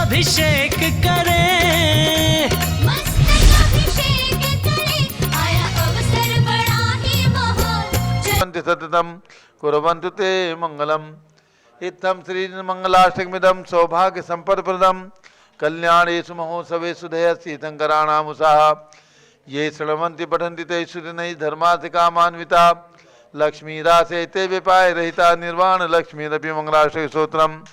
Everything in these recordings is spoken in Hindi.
अभिषेक करें, मस्तक अभिषेक करें, आया अवसर बड़ा ही महान। सततम कुर्वन्तु ते मंगलम। इत्थं श्री मंगलाष्टकमिदं सौभाग्य संपदप्रदं कल्याणेषु महोत्सवेषु दयश्रीशंकराणामुषाः ये शृण्वन्ति पठन्ति ते श्रुतिनैः धर्मार्थिकामान्विता लक्ष्मीरासे ते विपाय रहिता निर्वाण लक्ष्मीरपि मंगलाष्टक स्तोत्रम।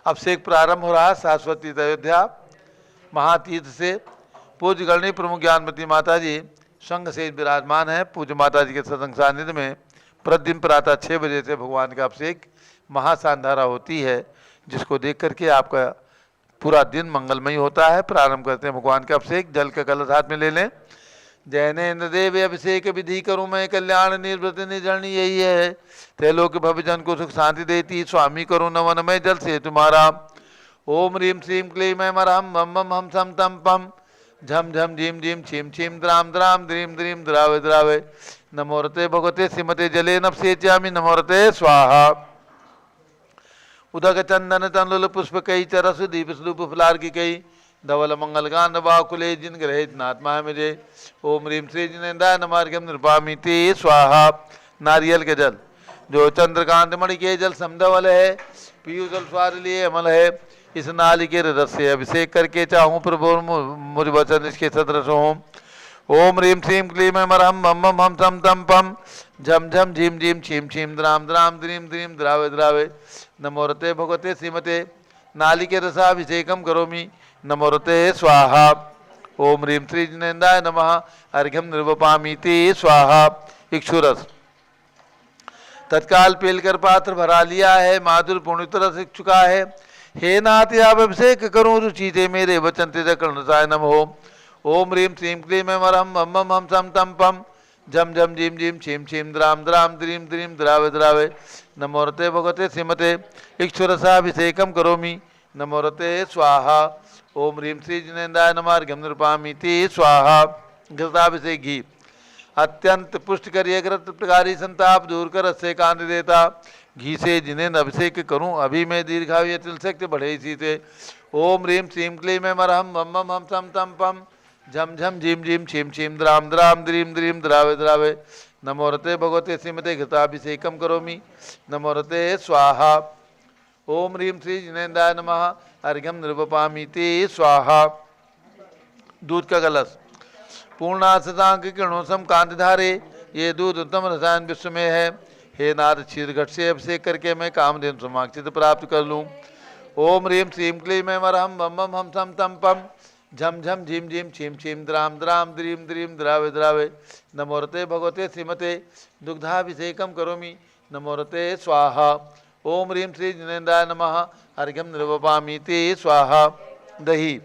अभिषेक प्रारंभ हो रहा है शाश्वती अयोध्या महातीर्थ से। पूज्य गणनी प्रमुख ज्ञानमती माता जी संघ से विराजमान है। पूज्य माता जी के सत्संग सानिध्य में प्रतिदिन प्रातः 6 बजे से भगवान का अभिषेक महासांधारा होती है, जिसको देख करके आपका पूरा दिन मंगलमय होता है। प्रारंभ करते हैं भगवान का अभिषेक। जल का कलश हाथ में ले लें। जैनेन्द्र देव अभिषेक विधि करूँ मैं कल्याण निर्वृत निर्जरणी यही है, त्रैलोक भवजन को सुख शांति देती स्वामी करूँ नवन में जल से तुम्हारा। ओम ह्रीम श्रीम क्लीम मरहम मम मम हम सम तम पम झम झम झीम झीम छीम छीम द्राम द्राम द्रीम द्रीम द्रावे द्रावे नमोरते भगवते श्रीमते जले नपसेच्यामि नमोरते स्वाहा। उदक चंदन तनुल पुष्प कई चरस दीप स्वरूप फुलार की कई धवल मंगल गान बाकुले जिन ग्रहित नात्मा मुझे। ओम ह्रीम श्री जिनेन्द्राय नमार्घ्यम नृपामिति स्वाहा। नारियल के जल जो चंद्रकांत मणि के जल समधवल है, पीयूष जल स्वार लिए अमल है, इस नाली के रस से अभिषेक करके चाहूँ प्रभु मुझ वचन इसके सदृश हों। ओम ह्रीम श्रीम क्लीम मरहम मम मम हम सम तम पम झम झम झीम झीम छीम छीम द्राम द्राम द्रीम द्रीम द्रावे द्रावे नमोरते भगवते श्रीमते नाली के रसाभिषेकम करोमि नमोरते स्वाहा। ओम ह्रीम श्री जिनेन्द्राय नमः अर्घ्यम निर्वपामीति स्वाहा। इक्षुरस तत्काल पेलकर पात्र भरा लिया है, माधुर पूर्ण तरह सीख चुका है। हे नाथ आप अभिषेक करूँ रुचि थे मेरे वचन तेज कर्णसाय नम हो। ओम ह्रीम श्रीम क्लीम मरहम मम मम हम सम तम पम झम झम झीम झीम छीम छीम द्राम द्राम द्रीम द्रीम द्रावे द्रावे नमोरते भगवते श्रीमते इक्षुरसाभिषेकम करोमि नमोरते स्वाहा। ओम ह्रीम श्री जिनेन्द्राय नमार्घ्यम नृपामीति स्वाहा। घृताभिषेक घी अत्यंत पुष्ट करिए घृत प्रकारी संताप दूर कर रस से कांद देता घी से जिन्हें अभिषेक करूं अभी मैं दीर्घायु तिल शक्ति बढ़े इसी से। ओम ह्रीम श्रीम क्लीम मरहम मम मम हम सम तम पम झम झम झीम झीम छीम छीम द्राम द्राम द्रीम द्रीम द्रावे द्रावे नमोरते भगवते श्रीमते घृताभिषेकम करोमि नमोरते स्वाहा। ओम ह्रीम श्री जिनेन्द्राय नमः अर्घ्यम निर्वपामीति स्वाहा। दूध का कलश पूर्णाशतांक किरणों सम कांतिधारे ये दूध उत्तम रसायन विश्व में है। हे नाथ क्षीर घट से अभिषेक करके मैं कामधेनु समाक्षित प्राप्त कर लूँ। ओम ह्रीम श्रीम क्लीम मरहम मम मम हम सम तम पम झम झम झीम झीम छीम छीम द्राम द्राम द्रीम द्रीम द्रावे द्रावे नमोरते भगवते श्रीमते दुग्धाभिषेकम करोमि नमोरते स्वाहा। ओम ह्रीम श्री जिनेन्द्राय नमः अर्घ्यम निर्वपामीति स्वाहा। दही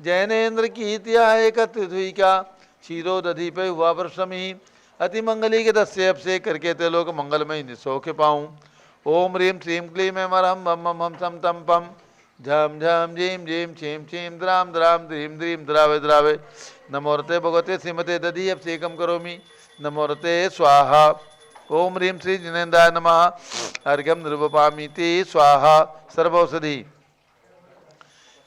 जैनेन्द्र की इतिहा एकत्रित हुई क्या क्षीरो दधि पे हुआ परसमी अति मंगली के दस से अभिषेक करके ते लोग मंगलमय निसौख्य पाऊँ। ओम ह्रीम श्रीम क्लीम मरहम मम मम हम सम तम पम झम झम झीम झीम छीम छीम द्राम द्राम द्रीम द्रीम द्रावे द्रावे नमोरते भगवते श्रीमते दधि अभिषेकम करोमि नमोरते स्वाहा। ओम ह्रीम श्री जिनेन्द्राय नमः अर्घ्यम निर्वपामीति स्वाहा। सर्वौषधि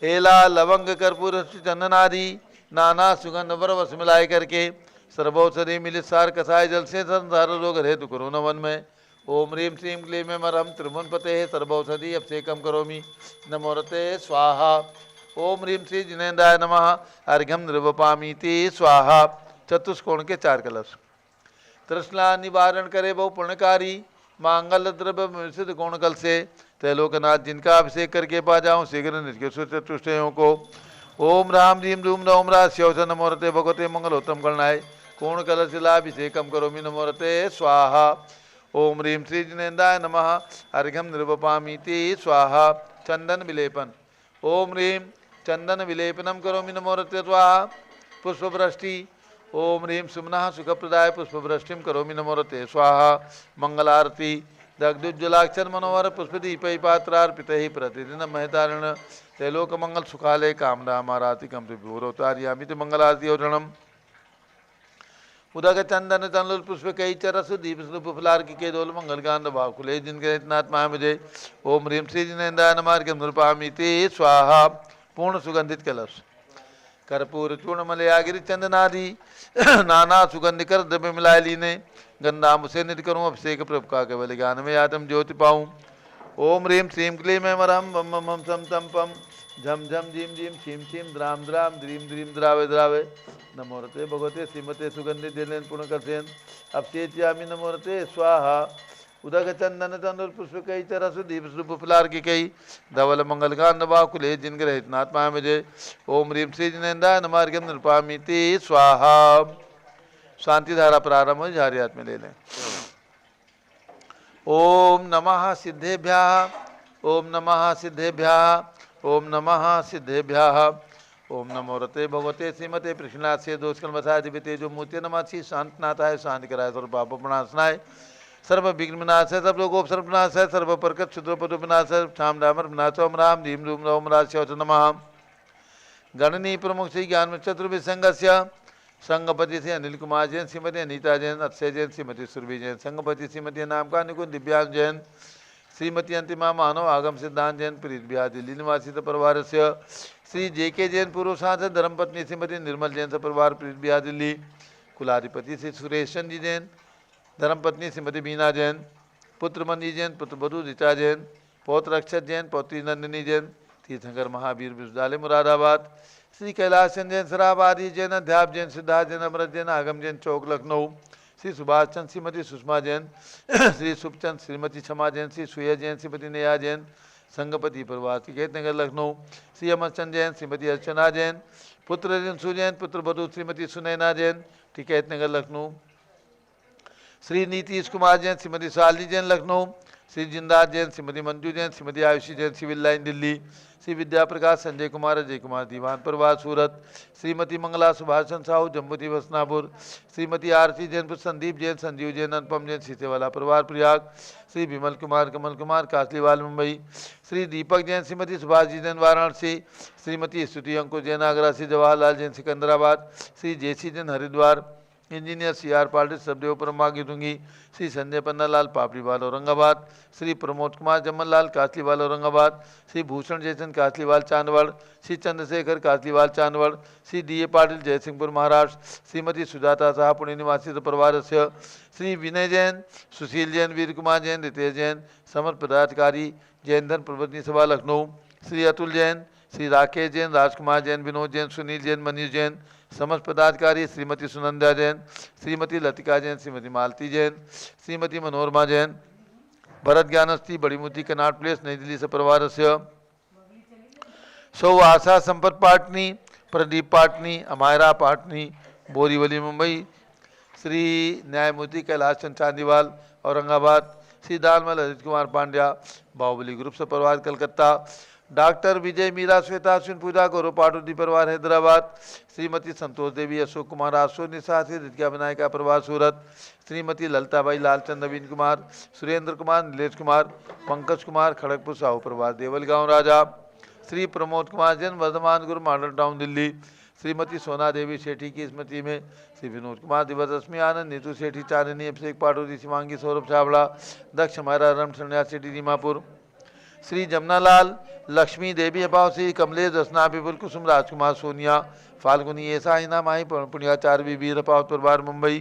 एला लवंग कर्पूर चंदन आदि नाना सुगंध वरवस मिलाए करके सर्वौषधि मिलित सार कसाय जल से संसार रोग हेतु करो नवन में। ओम ह्रीम श्रीम क्लीम मरहम त्रिभुवन पते सर्वौषधि अभिषेकम करोमि नमोरते स्वाहा। ओम ह्रीम श्री जिनेन्द्राय नमः अर्घ्यम निर्वपामीति स्वाहा। चतुष्कोण के 4 कलश तृष्णा निवारण करे बहु पुण्यकारी मांगल द्रव्य सिद्ध कोण कल से त्रैलोकनाथ जिनका अभिषेक करके पा जाऊँ शीघ्र नित्य चतुष्टयों को। ओम राम रीम रूम नोम राश्यौष नमोरते भगवते मंगलोत्तम गणनाय कोण कलशिलाभिषेकम करोमि नमोरते स्वाहा। ओम ह्रीम श्री जिनेन्द्राय नमः अर्घ्यम निर्वपामीति स्वाहा। चंदन विलेपन ओम ह्रीम चंदन विलेपनम करोमि नमोरते स्वाहा। पुष्पवृष्टि ओम ह्रीम सुमनः सुखप्रदाय पुष्पवृष्टिम करोमि नमोरते स्वाहा। मंगलारती दग्धुज्जलाक्षर मनोहर पुष्पदीपै पात्रार्पितैः प्रतिदिनं महतारण त्रैलोक मंगल सुखालय कामना मारातिकं त्रिभुवरोतार्यामि मंगलारती औषणम। उदक चंदन तनलुल पुष्प कई चरस दीप स्वरूप फलार की के दोल मंगल गान बाकुले जिनके इतनात्मा मुझे ओम ह्रीम श्री जिनेन्द्राय नमः के नृपामी ते स्वाहा। पूर्ण सुगंधित कलश कर्पूर चूर्ण मलयागिरी चंदनादि नाना सुगंध कर द्रव्य मिलाए लीने गंधाम से निध करूँ अभिषेक प्रभु का केवल ज्ञान में आत्म ज्योति पाऊँ। ओम ह्रीम श्रीम क्लीम मरम बम बम बम सम तम पम झम झम झीम झीम छीम छीम द्राम द्राम द्रीम द्रीम द्रावे द्रावे नमोरते भगवते श्रीमते सुगंधि दिलेन पुण्य करसेन अवचेत्यामि नमोरते स्वाहा। उदक चंदन तंदुल पुष्प कई तरस दीप स्वरूप फलार की कई धवल मंगल कांड बाकुले जिन ग्रहित नात्मा मुझे ओम ह्रीम श्री जिनेन्द्राय नमः के नृपामी ते स्वाहा। शांति धारा प्रारंभ हो झारी हाथ में ले लें। ओम नमः सिद्धेभ्यः ओम नमः सिद्धेभ्यः ओम नमः सिद्धेभ्यः ओम नमो रते भगवते श्रीमते कृष्णाथ से दोषकल बसाय दिव्य जो मूर्ति नमः श्री शांतनाथ है शांति कराए सर्व पाप प्रणाशनाय सर्व विघ्न विनाश है सब लोगों सर्व विनाश है सर्व प्रकट क्षुद्र विनाश है श्याम डामर विनाश ओम राम धीम रूम ओम राज नमः। गणनी प्रमुख श्री ज्ञान चतुर्विसंगस्य संगपति से अनिल कुमार जैन श्रीमती अनीता जैन अक्षय जैन श्रीमती सुरभि जैन संगपति श्रीमती नाम का निकुंज दिव्यांश जैन श्रीमती अंतिमा मानव आगम सिद्धांत जैन प्रीत बिहार दिल्ली निवासी परिवार से श्री जेके जैन पूर्व सांसद धर्मपत्नी श्रीमती निर्मल जैन परिवार प्रीत बिहार दिल्ली कुलाधिपति श्री सुरेश चंद जी जैन धर्मपत्नी श्रीमती बीना जैन पुत्र मनी जैन पुत्र बधु ऋचा जैन पौत्र अक्षत जैन पौत्री नंदिनी जैन तीर्थंकर महावीर विश्वविद्यालय मुरादाबाद श्री कैलाश जैन सराबादी जैन अध्याप जैन सिद्धार्थ जैन अमृत जैन आगम जैन चौक लखनऊ श्री सुभाष चंद श्रीमती सुषमा जैन श्री शुभचंद श्रीमती क्षमा जैन श्री सुया जैन श्रीमती नेहा जैन संगपति परिवार टिकैत नगर लखनऊ श्री अमरचंद जैन श्रीमती अर्चना जैन पुत्र रिंसु जैन पुत्र बधु श्रीमती सुनैना जैन टिकैत नगर लखनऊ श्री नीतीश कुमार जैन श्रीमती शालिनी जैन लखनऊ श्री जिंदार जैन श्रीमती मंजू जैन श्रीमती आयुषी जैन सिविल लाइन दिल्ली श्री विद्या प्रकाश संजय कुमार अजय कुमार दीवान परिवार सूरत श्रीमती मंगला सुभाषचंद साहू जम्मूती वसनापुर श्रीमती आरती जैन संदीप जैन संजीव जैन अनुपम जैन सीतेवाला परिवार Prayag Shri Vimal Kumar Kamal Kumar Kasliwal Mumbai Shri Deepak Jain Shrimati Subhash ji Jain Varanasi Shrimati Stuti Ankush Jain Agra Shri Jawaharlal Jain Secunderabad Shri JC Jain Haridwar engineer C R Patil सबदेव परमा गिरुंगी श्री संजय पन्नालाल पापड़ीवाल औरंगाबाद श्री प्रमोद कुमार जमनलाल कासलीवाल औरंगाबाद श्री भूषण जयचंद कासलीवाल चांदवड़ श्री चंद्रशेखर कासलीवाल चांदवड़ श्री डी ए पाटिल जयसिंहपुर महाराष्ट्र श्रीमती सुजाता साहा पुणे निवासी परिवार से श्री विनय जैन सुशील जैन वीर कुमार जैन रितेश जैन समर्थ पदाधिकारी जैन धन प्रवर्तनी सभा लखनऊ श्री अतुल जैन श्री राकेश जैन राजकुमार जैन विनोद जैन सुनील जैन मनीष जैन समस्त पदाधिकारी श्रीमती सुनंदा जैन श्रीमती लतिका जैन श्रीमती मालती जैन श्रीमती मनोरमा जैन भरत ज्ञानस्ती बड़ी मूर्ति कनाट प्लेस नई दिल्ली से परिवार से सौ आशा संपत पाटनी प्रदीप पाटनी अमायरा पाटनी बोरीवली मुंबई श्री न्यायमूर्ति कैलाश चंद चांदीवाल औरंगाबाद श्री दालमल अजित कुमार पांड्या बाहुबली ग्रुप से परिवार कलकत्ता डॉक्टर विजय मीरा श्वेता अश्विन पूजा गौरव पाटुदी परिवार हैदराबाद श्रीमती संतोष देवी अशोक कुमार आशो निशा श्री रितिका विनायका परिवार सूरत श्रीमती ललिताबाई लालचंद नवीन कुमार सुरेंद्र कुमार नीलेश कुमार पंकज कुमार खड़गपुर साहू परिवार देवलगांव राजा श्री प्रमोद कुमार जैन वर्धमान गुरु मॉडल टाउन दिल्ली श्रीमती सोना देवी सेठी की स्मृति में श्री विनोद कुमार दिवस रश्मि आनंद नीतू सेठी चांदनी अभिषेक पाटोदी शिवांगी सौरभ छाबड़ा दक्ष मायरा रम सन्या सेठी दीमापुर श्री जमनालाल लक्ष्मी देवी अभाव श्री कमलेश रसना विपुल कुसुम राजकुमार सोनिया फाल्गुनी ऐसा इना माही पुण्याचार्य वीर अपाव परिवार मुंबई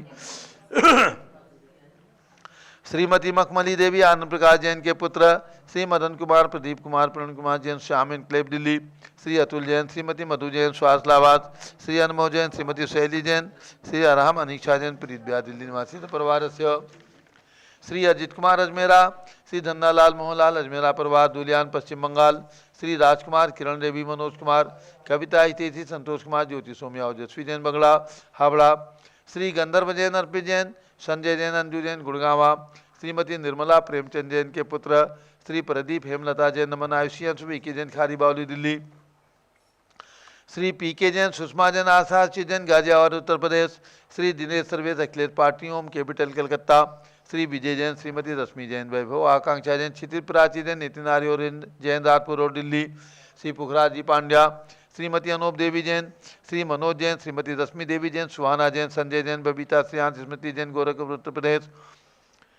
श्रीमती मखमली देवी आनंद प्रकाश जैन के पुत्र श्री मदन कुमार प्रदीप कुमार प्रण कुमार जैन श्याम इनक्लेव दिल्ली श्री अतुल जैन श्रीमती मधु जैन स्वास्थलाबाद श्री अनमोह जैन श्रीमती शैली जैन श्री अरहम अनीक्षा जैन प्रीत ब्याह दिल्ली निवासी परिवार से श्री अजित कुमार अजमेरा श्री धन्नालाल मोहनलाल अजमेरा परिवार दुलियान पश्चिम बंगाल श्री राजकुमार किरण देवी मनोज कुमार कविता हितेशी संतोष कुमार ज्योति सोम्या ओजस्वी जैन बगड़ा हावड़ा श्री गंधर्व जैन अर्पित जैन संजय जैन अंजू जैन गुड़गावा श्रीमती निर्मला प्रेमचंद जैन के पुत्र श्री प्रदीप हेमलता जैन नमन आयुषी अंशु के जैन खारी बावली Delhi Shri P K Jain Sushma Jain Asha Jain Ghaziabad Uttar Pradesh Shri Dinesh Sarvesh Akhilesh party home capital Calcutta Shri Vijay Jain Shrimati Rashmi Jain Vaibhav Akanksha Jain Kshitij Prachi Jain Nitin Arya Jain Rajpur road Delhi Shri Pukhraj ji Pandya Shrimati Anoop Devi Jain, Shri Manoj Jain, Shrimati Rashmi Devi Jain, Suhana Jain, Sanjay Jain, Babita Shreyansh, Smriti Jain, Gorakhpur Uttar Pradesh.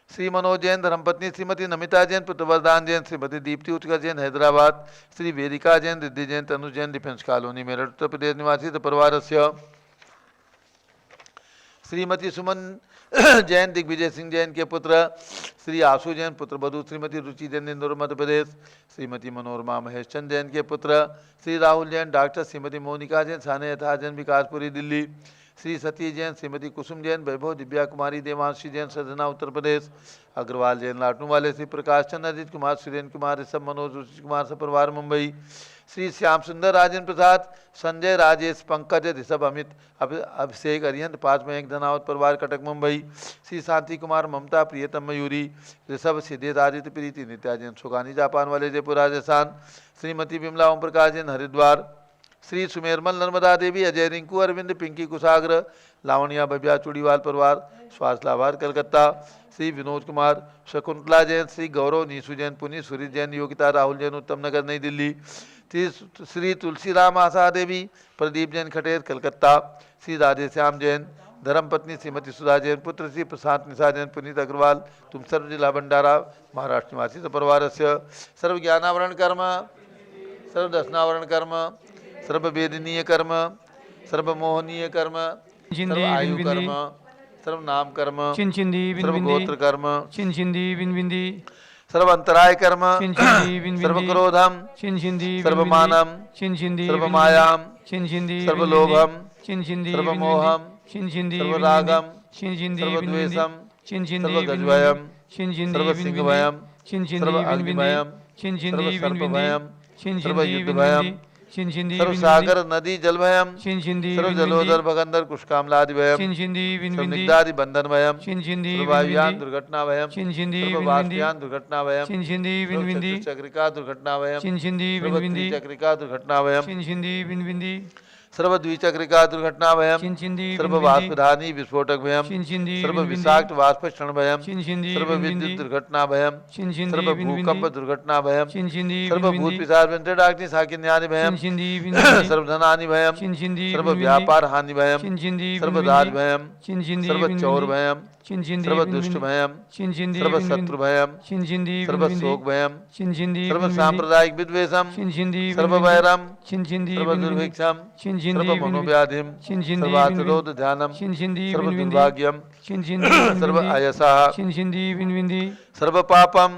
Shri Manoj Jain धर्मपत्नी श्रीमती नमिता जैन, पुत्र वरदान जैन, श्रीमती दीप्ति उत्कर जैन, हैदराबाद। श्री वेदिका जैन, रिद्धि जैन, तनु जैन, डिफेंस कॉलोनी मेरठ उत्तर प्रदेश निवासी परिवार से। श्रीमती सुमन जैन, दिग्विजय सिंह जैन के पुत्र श्री आशु जैन, पुत्र वधु श्रीमती रुचि जैन, इंदौर मध्य प्रदेश। श्रीमती मनोरमा महेश चंद जैन के पुत्र श्री राहुल जैन, डॉक्टर श्रीमती मोनिका जैन, साने यथा जैन, विकासपुरी दिल्ली। श्री सती जैन, श्रीमती कुसुम जैन, वैभव दिव्या कुमारी, देवांशी जैन, सजना उत्तर प्रदेश। अग्रवाल जैन लाटू वाले, श्री प्रकाश चंद्र, अजित कुमार, सुरेंद्र कुमार, ऋषभ, मनोज, रुचि कुमार सपरिवार मुंबई। श्री श्याम सुंदर, राजेंद्र प्रसाद, संजय, राजेश, पंकज, ऋषभ, अमित, अभिषेक, अरिहंत, 5 में 1 धनावत परिवार कटक मुंबई। श्री शांति कुमार, ममता, प्रियतम, मयूरी, ऋषभ, सिद्धेश, आदित्य, प्रीति, नित्या जैन, सुगानी जापान वाले, जयपुर राजस्थान। श्रीमती विमला ओम प्रकाश जैन, हरिद्वार। श्री सुमेरमल नर्मदा देवी, अजय, रिंकू, अरविंद, पिंकी कुशाग्र, लावणिया, भव्या, चूड़ीवाल परिवार, स्वास्थ्य लाभार कलकत्ता। श्री विनोद कुमार, शकुंतला जैन, श्री गौरव, नीसू जैन, पुनीत, सुरीत जैन, योगिता, राहुल जैन, उत्तम नगर, नई दिल्ली। श्री तुलसीराम आशा देवी, प्रदीप जैन, खटेर, कलकत्ता। श्री राधेश्याम जैन, धर्मपत्नी श्रीमती सुधा जैन, पुत्र श्री प्रशांत निशा जैन, पुनीत अग्रवाल, तुमसर जिला भंडारा, महाराष्ट्र निवासी परिवार से। सर्व ज्ञानावरण कर्म, सर्व दर्शनावरण कर्म, सर्व वेदनीय कर्म, सर्व मोहनीय कर्म, सर्व आयु कर्म, सर्व नाम कर्म, सर्व गोत्र कर्म, सर्व अंतराय कर्म, सर्व क्रोधम, सर्व मानम, सर्व मायाम, सर्व लोभम, सर्व मोहम, सर्व रागम, सर्व द्वेषम, सर्व गजभयम, सर्व सिंहभयम, सर्व अग्निभयम, सर्व सर्पभयम, सर्व युद्धभयम, सर्व सागर नदी जल भयम, सर्व जलोदर भगंदर कुशकामलादि भयम, सर्व निग्धादि बंधन भयम, सर्व वायुयान दुर्घटना भयम, सर्व वाष्पयान दुर्घटना भयम, सर्व चक्रिका दुर्घटना भयम, सर्व त्रिचक्रिका दुर्घटना भयम, सर्व द्विचक्रिका दुर्घटना भयम, सर्व वाष्पधानी विस्फोटक भयम, सर्व विषाक्त वाष्पक्षण भयम, सर्व विद्युत दुर्घटना भयम, सर्व भूकंप दुर्घटना भयम, सर्व भूत पिशाच वेंटडाग्नि साकिन्यानि भयम, सर्व धनानि भयम, सर्व व्यापार हानि भयम, सर्व दाज भयम, सर्व चौर भयम, सर्व दुष्ट भयम, सर्व शत्रु भयम, सर्व शोक भयम, सर्व सांप्रदायिक विद्वेषम, सर्व वैरम, सर्व दुर्भिक्षम, सर्व मनोव्याधिम, सर्वातिरोध ध्यानम, सर्व दुर्भाग्यम, सर्व अयसः, सर्व पापम,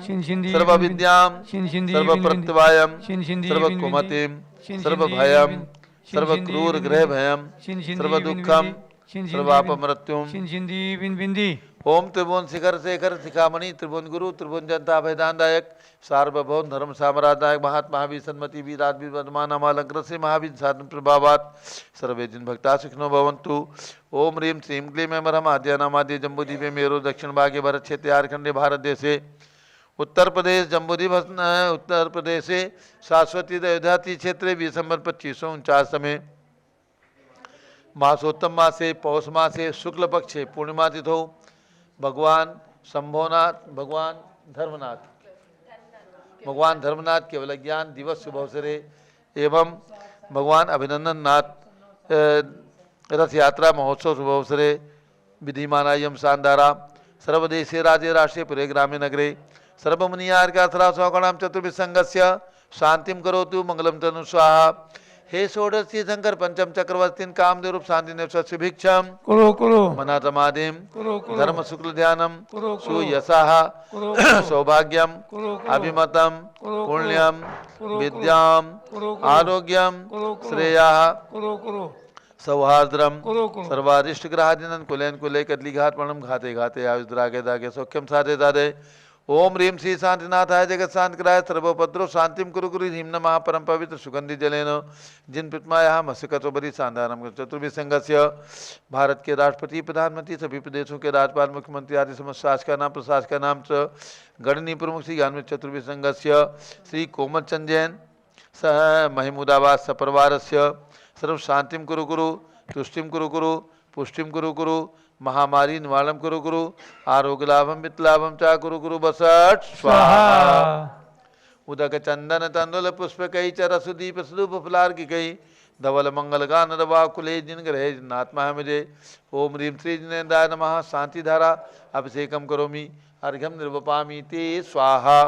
सर्व विद्याम, सर्व प्रत्यवायम, सर्व कुमतिम, सर्व भयम, सर्व क्रूर ग्रह भयम, सर्व दुखम, सर्वाप मृत्युम। ओम त्रिभुवन शिखर शेखर शिखामणि, त्रिभुवन गुरु, त्रिभुवन जनता भयदानदायक, सार्वभौम धर्म साम्राज्यनायक, महात्मा महावीर सन्मति वीरादि वर्धमान नामालंकृत से महावीर साधन प्रभावात सर्वे जिन भक्ता सुखिनो भवन्तु। ओम ह्रीं श्रीं क्लीं ऐं मरहम आद्यानामाद्य जम्बूद्वीपे मेरु दक्षिण भागे भरत क्षेत्रे झारखंडे भारत देशे उत्तर प्रदेश जम्बूद्वीप उत्तर प्रदेशे शाश्वती अयोध्या क्षेत्रे 20 दिसंबर 2549 समय मासोत्तम मासे पौष मासे शुक्ल पक्षे पूर्णिमा तिथौ भगवान शंभोनाथ भगवान धर्मनाथ केवल ज्ञान दिवस शुभ अवसरे एवं भगवान अभिनंदन नाथ रथ यात्रा महोत्सव शुभ अवसरे विधिमानायम शानदारा सर्वदेशे राज्य राष्ट्रीय पुरे ग्रामे नगरे सर्वमुनियार्काथरा स्वगणाम चतुर्विसंगस्य शांतिम करोतु मंगलम तनु स्वाहा। हे षोडशी शंकर पंचम चक्रवर्तीन कामदेव रूप शांति ने भिक्षम कुरु मनातमादिम धर्म शुक्ल ध्यानम सुयशः सौभाग्यम अभिमतम पुण्यम विद्याम आरोग्यम श्रेयः सौहार्द्रम सर्वारिष्ट ग्रहादिनन कुलेन कुले कदली घात पणम घाते घाते आयुष द्रागे दागे सौख्यम साधे दादे। ओम ह्रीं श्री शांतिनाथाय जगत शांत कराय सर्वोपद्रव शांतिम कुरु कुरु ह्रीं नमः परम पवित्र सुगंधि जलेन जिन प्रतिमाया मस्कतो बरी शानदारम चतुर्विसंगस्य भारत के राष्ट्रपति प्रधानमंत्री सभी प्रदेशों के राज्यपाल मुख्यमंत्री आदि समस्त शासक नाम प्रशासक नाम च गणनीय प्रमुख श्री ज्ञान चतुर्विसंगस्य श्री कोमल चंद जैन सह महमूदाबाद सपरिवार सर्व शांतिम कुरु कुरु तुष्टिम कुरु कुरु पुष्टिम कुरु कुरु महामारी निवारणम कुरु कुरु आरोग्य लाभम वित्त लाभम चा कुरु कुरु बसठ स्वाहा। उदक चंदन तंदुल पुष्प कई च रसुदीप स्वरूप फुलार की कई धवल मंगल गान रवा कुले जिन ग्रहे जिनात्मा है मुझे। ओम ह्रीं श्री जिनेन्द्राय नमः। शांति धारा अभिषेकम करोमि अर्घ्यम निर्वपामि ते स्वाहा।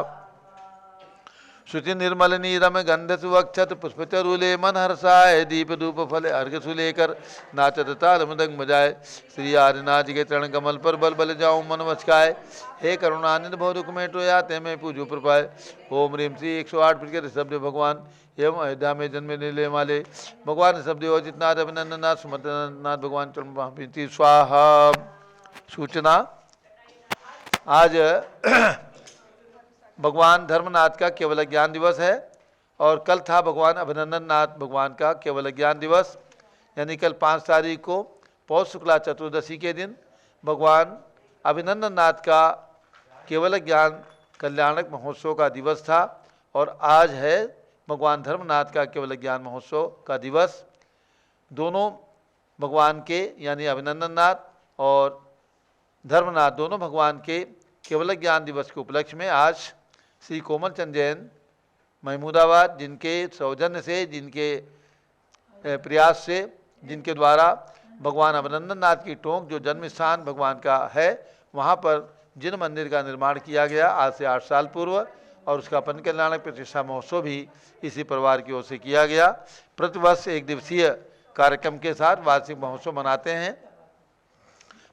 शुचि निर्मल नीरम गंध सुवक्षत पुष्पचरूले मन हर्षाय दीप धूप फल अर्घ सुलेकर नाचत ताल मृदंग बजाए। श्री आदिनाथ के चरण कमल पर बल बल जाऊं मन मचकाए। हे करुणानिध भव दुख में टोया ते में पूजो प्रपाए। ओम ह्रीं श्री 108 प्रकृत ऋषभ भगवान एवं अयोध्या में जन्म नीले माले भगवान ऋषभ देव अजितनाथ अभिनंदनाथ सुमंतनाथ भगवान चरण स्वाहा। सूचना, आज भगवान धर्मनाथ का केवल ज्ञान दिवस है और कल था भगवान अभिनंदन नाथ भगवान का केवल ज्ञान दिवस। यानी कल 5 तारीख को पौष शुक्ला चतुर्दशी के दिन भगवान अभिनंदन नाथ का केवल ज्ञान कल्याणक महोत्सव का दिवस था और आज है भगवान धर्मनाथ का केवल ज्ञान महोत्सव का दिवस। दोनों भगवान के यानी अभिनंदन नाथ और धर्मनाथ दोनों भगवान के केवल ज्ञान दिवस के उपलक्ष्य में आज श्री कोमल चंद जैन महमूदाबाद, जिनके सौजन्य से, जिनके प्रयास से, जिनके द्वारा भगवान अभिनंदन नाथ की टोंक जो जन्म स्थान भगवान का है वहाँ पर जिन मंदिर का निर्माण किया गया आज से 8 साल पूर्व और उसका पन कल्याणक प्रतिष्ठा महोत्सव भी इसी परिवार की ओर से किया गया। प्रतिवर्ष 1 दिवसीय कार्यक्रम के साथ वार्षिक महोत्सव मनाते हैं,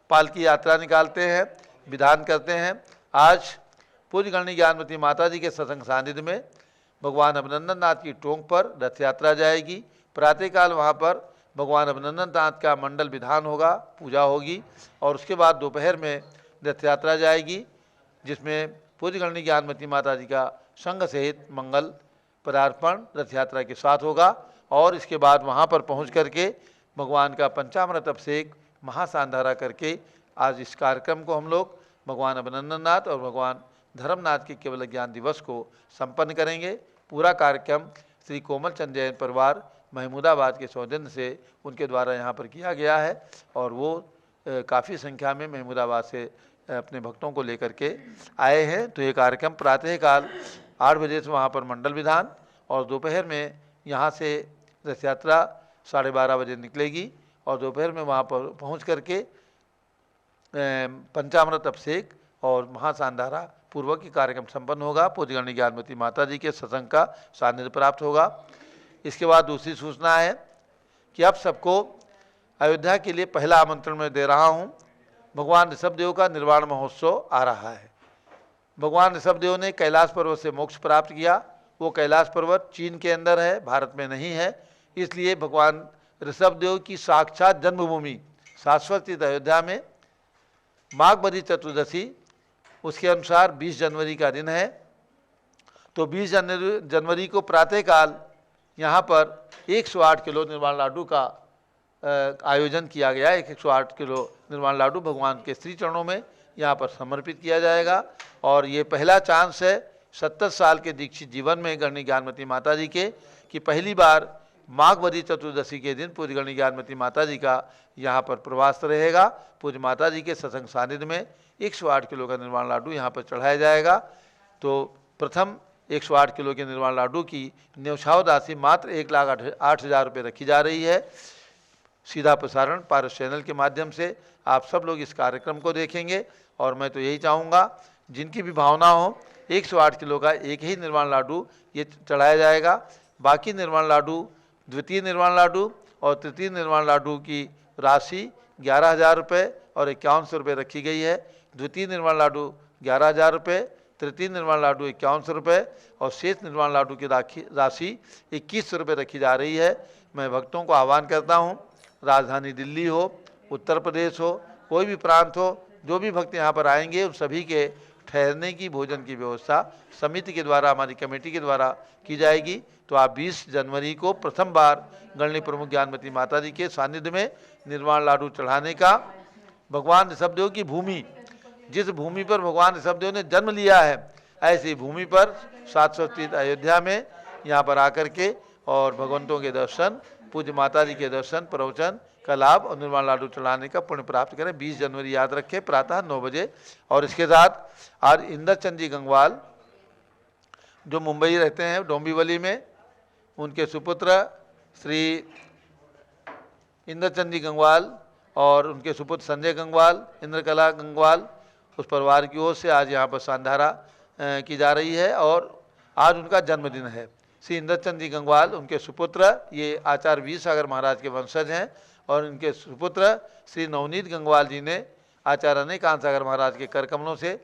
पालकी यात्रा निकालते हैं, विधान करते हैं। आज पूज्य गणनी ज्ञानवती माता जी के सत्संग सानिध्य में भगवान अभिनंदन नाथ की टोंक पर रथ यात्रा जाएगी। प्रातःकाल वहाँ पर भगवान अभिनंदन नाथ का मंडल विधान होगा, पूजा होगी और उसके बाद दोपहर में रथ यात्रा जाएगी जिसमें पूज्य गणनी ज्ञानवती माता जी का संघ सहित मंगल पदार्पण रथ यात्रा के साथ होगा और इसके बाद वहाँ पर पहुँच करके भगवान का पंचामृत अभिषेक महासांधारा करके आज इस कार्यक्रम को हम लोग भगवान अभिनंदन नाथ और भगवान धर्मनाथ के केवल ज्ञान दिवस को संपन्न करेंगे। पूरा कार्यक्रम श्री कोमल चंद जैन परिवार महमूदाबाद के सौजन्य से उनके द्वारा यहाँ पर किया गया है और वो काफ़ी संख्या में महमूदाबाद से अपने भक्तों को लेकर के आए हैं। तो ये कार्यक्रम प्रातःकाल 8 बजे से वहाँ पर मंडल विधान और दोपहर में यहाँ से रथ यात्रा 12:30 बजे निकलेगी और दोपहर में वहाँ पर पहुँच करके पंचामृत अभिषेक और महासांधारा पूर्वक की कार्यक्रम संपन्न होगा। पूज्य गणनी ज्ञानवती माता जी के सत्संग का सानिध्य प्राप्त होगा। इसके बाद दूसरी सूचना है कि अब सबको अयोध्या के लिए पहला आमंत्रण मैं दे रहा हूँ। भगवान ऋषभदेव का निर्वाण महोत्सव आ रहा है। भगवान ऋषभदेव ने कैलाश पर्वत से मोक्ष प्राप्त किया। वो कैलाश पर्वत चीन के अंदर है, भारत में नहीं है। इसलिए भगवान ऋषभदेव की साक्षात जन्मभूमि शाश्वत अयोध्या में माघ बदी चतुर्दशी उसके अनुसार 20 जनवरी का दिन है। तो 20 जनवरी को प्रातःकाल यहाँ पर 108 किलो निर्वाण लाडू का आयोजन किया गया है। 108 किलो निर्वाण लाडू भगवान के श्री चरणों में यहाँ पर समर्पित किया जाएगा और ये पहला चांस है 70 साल के दीक्षित जीवन में गणनी ज्ञानवती माता जी के कि पहली बार माघ बदी चतुर्दशी के दिन पूज्य गणनी ज्ञानवती माता जी का यहाँ पर प्रवास रहेगा। पूज्य माता जी के सत्संग सानिध्य में 108 किलो का निर्वाण लाडू यहाँ पर चढ़ाया जाएगा। तो प्रथम 108 किलो के निर्वाण लाडू की न्यौछाव राशि मात्र 1,08,000 रुपये रखी जा रही है। सीधा प्रसारण पारस चैनल के माध्यम से आप सब लोग इस कार्यक्रम को देखेंगे और मैं तो यही चाहूँगा जिनकी भी भावना हो 108 किलो का एक ही निर्वाण लाडू ये चढ़ाया जाएगा। बाकी निर्वाण लाडू, द्वितीय निर्वाण लाडू और तृतीय निर्वाण लाडू की राशि 11,000 रुपये और 5100 रुपये रखी गई है। द्वितीय निर्वाण लाडू 11,000 रुपये, तृतीय निर्वाण लाडू 5100 रुपये और शेष निर्वाण लाडू की राशि 2100 रुपये रखी जा रही है। मैं भक्तों को आह्वान करता हूँ, राजधानी दिल्ली हो, उत्तर प्रदेश हो, कोई भी प्रांत हो, जो भी भक्त यहाँ पर आएंगे उन सभी के ठहरने की, भोजन की व्यवस्था समिति के द्वारा, हमारी कमेटी के द्वारा की जाएगी। तो आप 20 जनवरी को प्रथम बार गणनी प्रमुख ज्ञानवती माता जी के सानिध्य में निर्वाण लाडू चढ़ाने का, भगवान ऋषभदेव की भूमि, जिस भूमि पर भगवान ऋषभदेव ने जन्म लिया है ऐसी भूमि पर 700 स्थित अयोध्या में यहाँ पर आकर के और भगवंतों के दर्शन, पूज्य माता जी के दर्शन, प्रवचन का लाभ और निर्वाण लाडू चढ़ाने का पुण्य प्राप्त करें। 20 जनवरी याद रखें, प्रातः 9 बजे। और इसके साथ आज इंद्रचंद जी गंगवाल जो मुंबई रहते हैं, डोंबिवली में, उनके सुपुत्र श्री इंद्रचंदी गंगवाल और उनके सुपुत्र संजय गंगवाल, इंद्रकला गंगवाल, उस परिवार की ओर से आज यहाँ पर सांधारा की जा रही है और आज उनका जन्मदिन है। श्री इंद्रचंदी गंगवाल, उनके सुपुत्र ये आचार्य वीर सागर महाराज के वंशज हैं और उनके सुपुत्र श्री नवनीत गंगवाल जी ने आचार्य अनेकांत सागर महाराज के कर कमलों से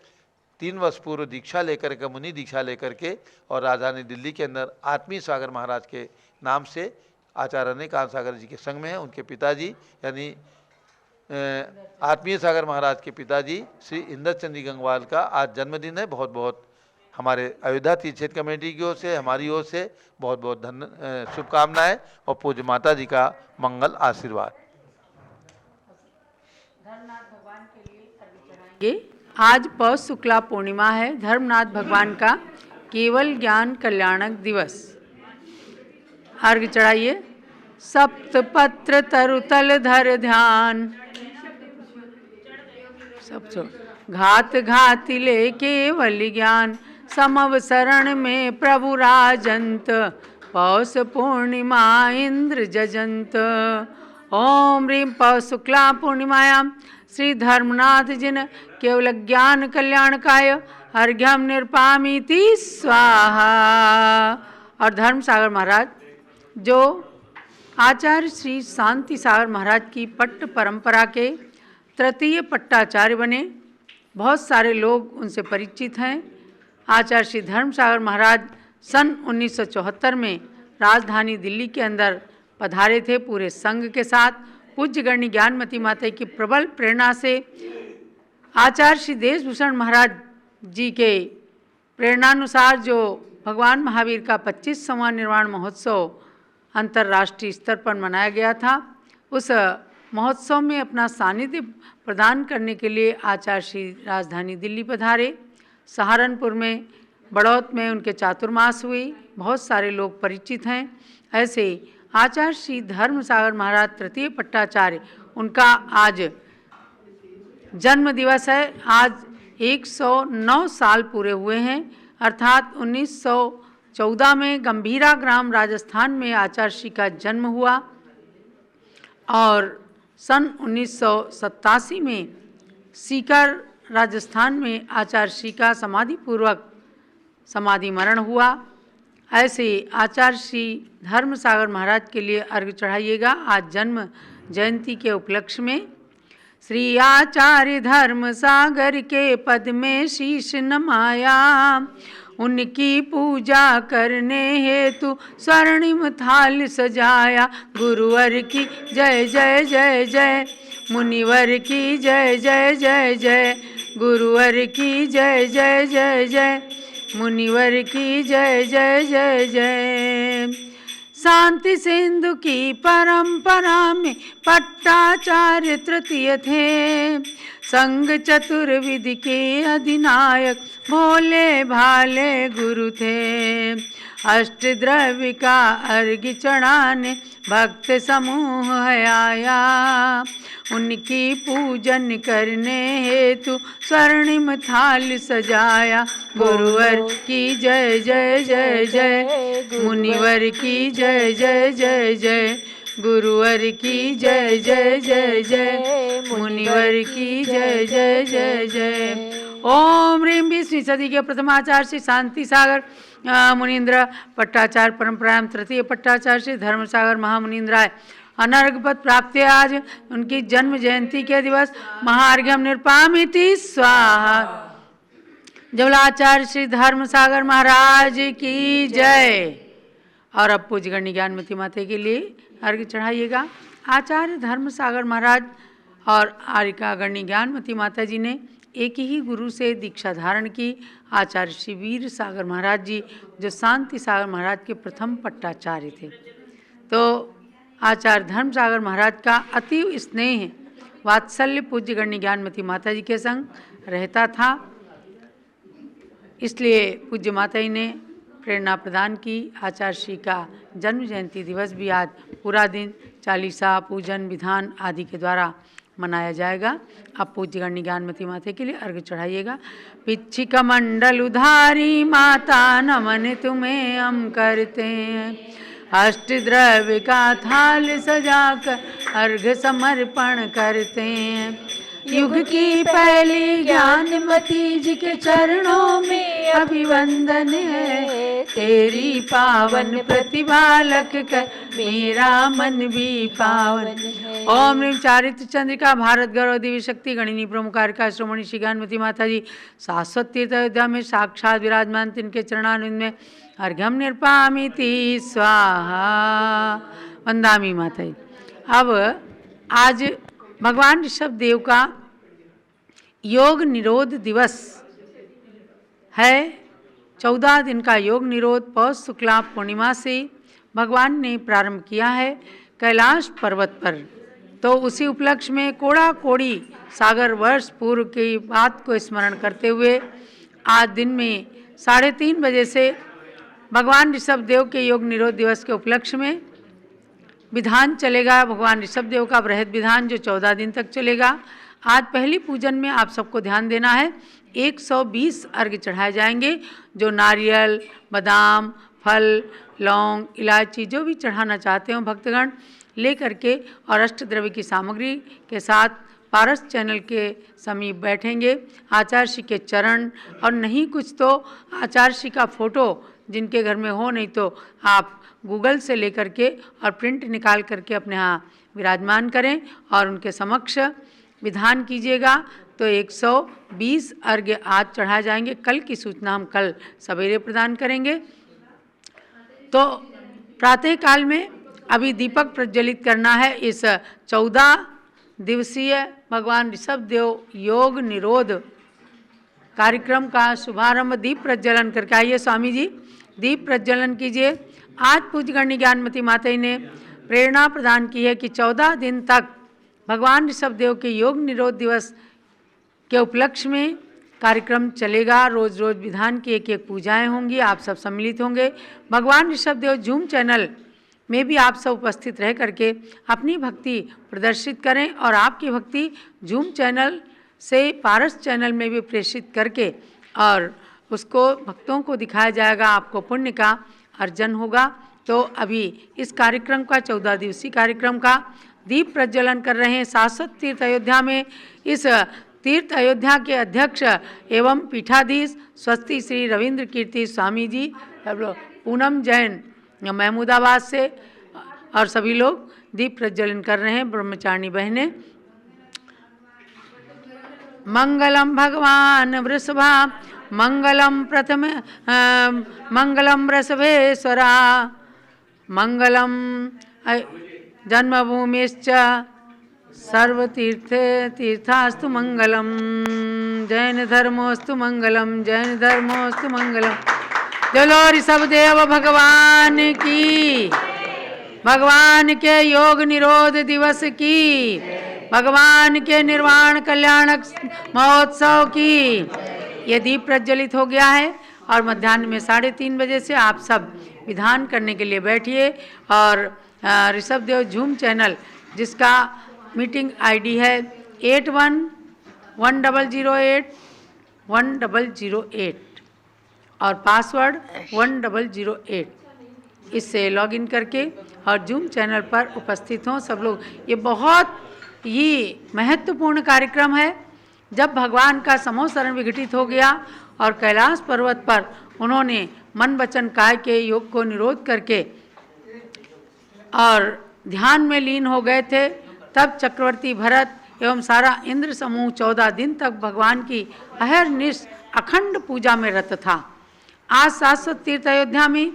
3 वर्ष पूर्व दीक्षा लेकर के, मुनि दीक्षा लेकर के, और राजधानी दिल्ली के अंदर आत्मीय सागर महाराज के नाम से आचार्य अनेकांत सागर जी के संग में है। उनके पिताजी यानी आत्मीय सागर महाराज के पिताजी श्री इंद्रचंदी गंगवाल का आज जन्मदिन है। बहुत बहुत हमारे अयोध्या तीर्थ क्षेत्र कमेटी की ओर से, हमारी ओर से बहुत बहुत शुभकामनाएं और पूज्य माता जी का मंगल आशीर्वाद। आज पौष शुक्ला पूर्णिमा है, धर्मनाथ भगवान का केवल ज्ञान कल्याणक दिवस। अर्घ्य चढ़ाइए। सप्तपत्र तरुतल धर ध्यान, सब छोड़। घात घाति ले केवल ज्ञान, समवसरण में प्रभु राजंत, पौष पूर्णिमा इंद्र जजंत। ओम ह्रीं पौष शुक्ला पूर्णिमायां श्री धर्मनाथ जिन केवल ज्ञान कल्याणकाय अर्घ्यम निरपामीति स्वाहा। और धर्म सागर महाराज जो आचार्य श्री शांति सागर महाराज की पट्ट परंपरा के तृतीय पट्टाचार्य बने, बहुत सारे लोग उनसे परिचित हैं। आचार्य श्री धर्म सागर महाराज सन 1974 में राजधानी दिल्ली के अंदर पधारे थे पूरे संघ के साथ। पूज्य गणनी ज्ञानमती माता की प्रबल प्रेरणा से आचार्य श्री देशभूषण महाराज जी के प्रेरणानुसार जो भगवान महावीर का 25वां निर्वाण महोत्सव अंतर्राष्ट्रीय स्तर पर मनाया गया था, उस महोत्सव में अपना सानिध्य प्रदान करने के लिए आचार्य श्री राजधानी दिल्ली पधारे। सहारनपुर में, बड़ौत में उनके चातुर्मास हुई, बहुत सारे लोग परिचित हैं। ऐसे आचार्य श्री धर्म सागर महाराज तृतीय पट्टाचार्य, उनका आज जन्म दिवस है। आज 109 साल पूरे हुए हैं, अर्थात 1914 में गंभीरा ग्राम राजस्थान में आचार्य श्री का जन्म हुआ और सन 1987 में सीकर राजस्थान में आचार्य श्री का समाधि पूर्वक समाधि मरण हुआ। ऐसे आचार्य श्री धर्म सागर महाराज के लिए अर्घ्य चढ़ाइएगा। आज जन्म जयंती के उपलक्ष्य में श्री आचार्य धर्म सागर के पद में शीश नमाया, उनकी पूजा करने हेतु स्वर्णिम थाल सजाया। गुरुवर की जय जय जय जय, मुनिवर की जय जय जय जय, गुरुवर की जय जय जय जय, मुनिवर की जय जय जय जय। शांति सिंधु की परंपरा में पट्टाचार्य तृतीय थे, संघ चतुर्विधि के अधिनायक भोले भाले गुरु थे। अष्टद्रव्य का अर्घ्य चढ़ाने भक्त समूह है आया, उनकी पूजन करने हेतु स्वर्णिम थाल सजाया। गुरुवर की जय जय जय जय, मुनिवर की जय जय जय जय, गुरुवर की जय जय जय जय, मुनिवर की जय जय जय जय। ओम ह्रीं 20वीं सदी के प्रथमाचार्य श्री शांति सागर मुनीन्द्र पट्टाचार्य परंपरा तृतीय पट्टाचार्य श्री धर्म सागर महामुनीन्द्राय अनर्घ पद प्राप्त है। आज उनकी जन्म जयंती के दिवस महार्घ्यम निरपामीति स्वाहा। जबलाचार्य श्री धर्म सागर महाराज की जय। और अब पूज्य गणनी ज्ञानमती माता के लिए अर्घ्य चढ़ाइएगा। आचार्य धर्म सागर महाराज और आर्यिका गणनी ज्ञानमती माता जी ने एक ही गुरु से दीक्षा धारण की। आचार्य श्री वीर सागर महाराज जी जो शांति सागर महाराज के प्रथम पट्टाचार्य थे, तो आचार्य धर्म सागर महाराज का अतीव स्नेह वात्सल्य पूज्य गणनी ज्ञानमती माता जी के संग रहता था। इसलिए पूज्य माता जी ने प्रेरणा प्रदान की। आचार्य श्री का जन्म जयंती दिवस भी आज पूरा दिन चालीसा, पूजन, विधान आदि के द्वारा मनाया जाएगा। अब पूज्य गणनी ज्ञानमती माता के लिए अर्घ्य चढ़ाइएगा। पिच्छिक मंडल उधारी माता नमन तुम्हें हम करते हैं, अष्टद्रव्य का थाल सजाकर अर्घ समर्पण करते हैं। युग की पहली ज्ञानमती जी के चरणों में अभिवंदन है। तेरी पावन प्रतिभा लख कर मेरा मन भी पावन है। ओम ह्रीं चारित्र चंद्रिका भारत गौरव दिव्य शक्ति गणिनी प्रमुखारिका श्रोमणी श्री ज्ञानमती माता जी शाश्वत तीर्थ अयोध्या में साक्षात विराजमान, तिनके चरणारविंद में अर्घ्यम निर्पामिति स्वाहा। वंदामी माता जी। अब आज भगवान ऋषभ देव का योग निरोध दिवस है। 14 दिन का योग निरोध पौष शुक्ला पूर्णिमा से भगवान ने प्रारंभ किया है कैलाश पर्वत पर। तो उसी उपलक्ष्य में कोड़ा कोड़ी सागर वर्ष पूर्व की बात को स्मरण करते हुए आज दिन में 3:30 बजे से भगवान ऋषभ देव के योग निरोध दिवस के उपलक्ष्य में विधान चलेगा। भगवान ऋषभ देव का बृहद विधान जो 14 दिन तक चलेगा। आज पहली पूजन में आप सबको ध्यान देना है। 120 अर्घ्य चढ़ाए जाएंगे, जो नारियल, बादाम, फल, लौंग, इलायची जो भी चढ़ाना चाहते हो भक्तगण ले करके और अष्टद्रव्य की सामग्री के साथ पारस चैनल के समीप बैठेंगे। आचार्य श्री के चरण और नहीं कुछ तो आचार्य श्री का फोटो जिनके घर में हो, नहीं तो आप गूगल से लेकर के और प्रिंट निकाल करके अपने यहाँ विराजमान करें और उनके समक्ष विधान कीजिएगा। तो 120 अर्घ्य आज चढ़ाए जाएंगे। कल की सूचना हम कल सवेरे प्रदान करेंगे। तो प्रातः काल में अभी दीपक प्रज्वलित करना है। इस 14 दिवसीय भगवान ऋषभ देव योग निरोध कार्यक्रम का शुभारंभ दीप प्रज्वलन करके। आइए स्वामी जी दीप प्रज्वलन कीजिए। आज पूज्य गण्य ज्ञानमती माता ने प्रेरणा प्रदान की है कि 14 दिन तक भगवान ऋषभ देव के योग निरोध दिवस के उपलक्ष्य में कार्यक्रम चलेगा। रोज रोज विधान की एक पूजाएं होंगी, आप सब सम्मिलित होंगे। भगवान ऋषभ देव जूम चैनल में भी आप सब उपस्थित रह करके अपनी भक्ति प्रदर्शित करें और आपकी भक्ति जूम चैनल से पारस चैनल में भी प्रेषित करके और उसको भक्तों को दिखाया जाएगा। आपको पुण्य का अर्जन होगा। तो अभी इस कार्यक्रम का 14 दिवसीय कार्यक्रम का दीप प्रज्वलन कर रहे हैं शाश्वत तीर्थ अयोध्या में। इस तीर्थ अयोध्या के अध्यक्ष एवं पीठाधीश स्वस्ति श्री रविंद्र कीर्ति स्वामी जी, पूनम जैन महमूदाबाद से और सभी लोग दीप प्रज्वलन कर रहे हैं। ब्रह्मचारिणी बहनें। मंगलम भगवान वृषभा मंगलम प्रथम मंगलम वृषभेश्वरा मंगलम जन्मभूमिश्च सर्वतीर्थ तीर्थास्तु मंगलम। जैन धर्मोस्तु मंगलम, जैन धर्मोस्तु मंगलम। चलो ऋषभ देव भगवान की, भगवान के योग निरोध दिवस की, भगवान के निर्वाण कल्याण महोत्सव की। ये दीप प्रज्वलित हो गया है और मध्याह्न में 3:30 बजे से आप सब विधान करने के लिए बैठिए। और ऋषभ देव जूम चैनल जिसका मीटिंग आईडी है 8110081008 और पासवर्ड 1008, इससे लॉगिन करके और जूम चैनल पर उपस्थित हों सब लोग। ये बहुत ही महत्वपूर्ण कार्यक्रम है। जब भगवान का समोसरण विघटित हो गया और कैलाश पर्वत पर उन्होंने मन वचन काय के योग को निरोध करके और ध्यान में लीन हो गए थे, तब चक्रवर्ती भरत एवं सारा इंद्र समूह 14 दिन तक भगवान की अहरनिश अखंड पूजा में रत था। आज शाश्वत तीर्थ अयोध्या में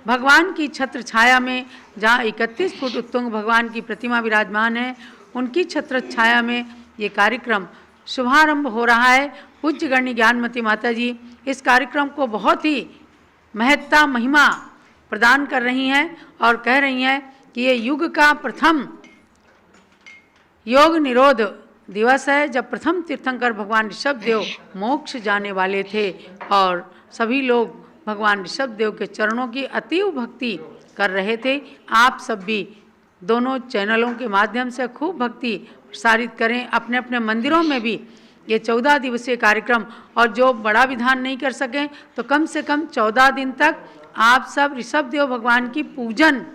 भगवान की छत्र छाया में, जहाँ 31 फुट उत्तुंग भगवान की प्रतिमा विराजमान है, उनकी छत्र छाया में ये कार्यक्रम शुभारंभ हो रहा है। पूज्य गण्य ज्ञानमती माता जी इस कार्यक्रम को बहुत ही महत्ता महिमा प्रदान कर रही हैं और कह रही हैं कि ये युग का प्रथम योग निरोध दिवस है, जब प्रथम तीर्थंकर भगवान ऋषभ देव मोक्ष जाने वाले थे और सभी लोग भगवान ऋषभ देव के चरणों की अतीव भक्ति कर रहे थे। आप सब भी दोनों चैनलों के माध्यम से खूब भक्ति प्रसारित करें अपने अपने मंदिरों में भी ये 14 दिवसीय कार्यक्रम। और जो बड़ा विधान नहीं कर सकें तो कम से कम 14 दिन तक आप सब ऋषभदेव भगवान की पूजन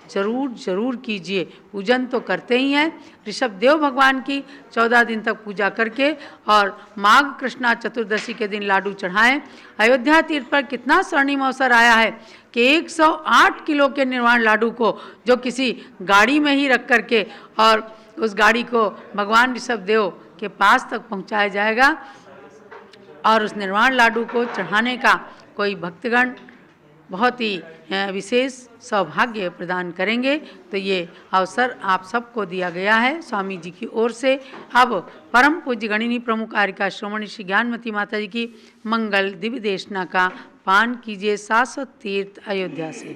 जरूर कीजिए। पूजन तो करते ही हैं ऋषभदेव भगवान की 14 दिन तक पूजा करके, और माघ कृष्णा चतुर्दशी के दिन लाडू चढ़ाएं। अयोध्या तीर्थ पर कितना स्वर्णिम अवसर आया है कि 108 किलो के निर्वाण लाडू को जो किसी गाड़ी में ही रख करके और उस गाड़ी को भगवान ऋषभदेव के पास तक पहुंचाया जाएगा, और उस निर्वाण लाडू को चढ़ाने का कोई भक्तगण बहुत ही विशेष सौभाग्य प्रदान करेंगे। तो ये अवसर आप सबको दिया गया है स्वामी जी की ओर से। अब परम पूज्य गणिनी प्रमुख आर्यिका श्रोमणी श्री ज्ञानमती माता जी की मंगल दिव्य देशना का पान कीजिए शाश्वत तीर्थ अयोध्या से।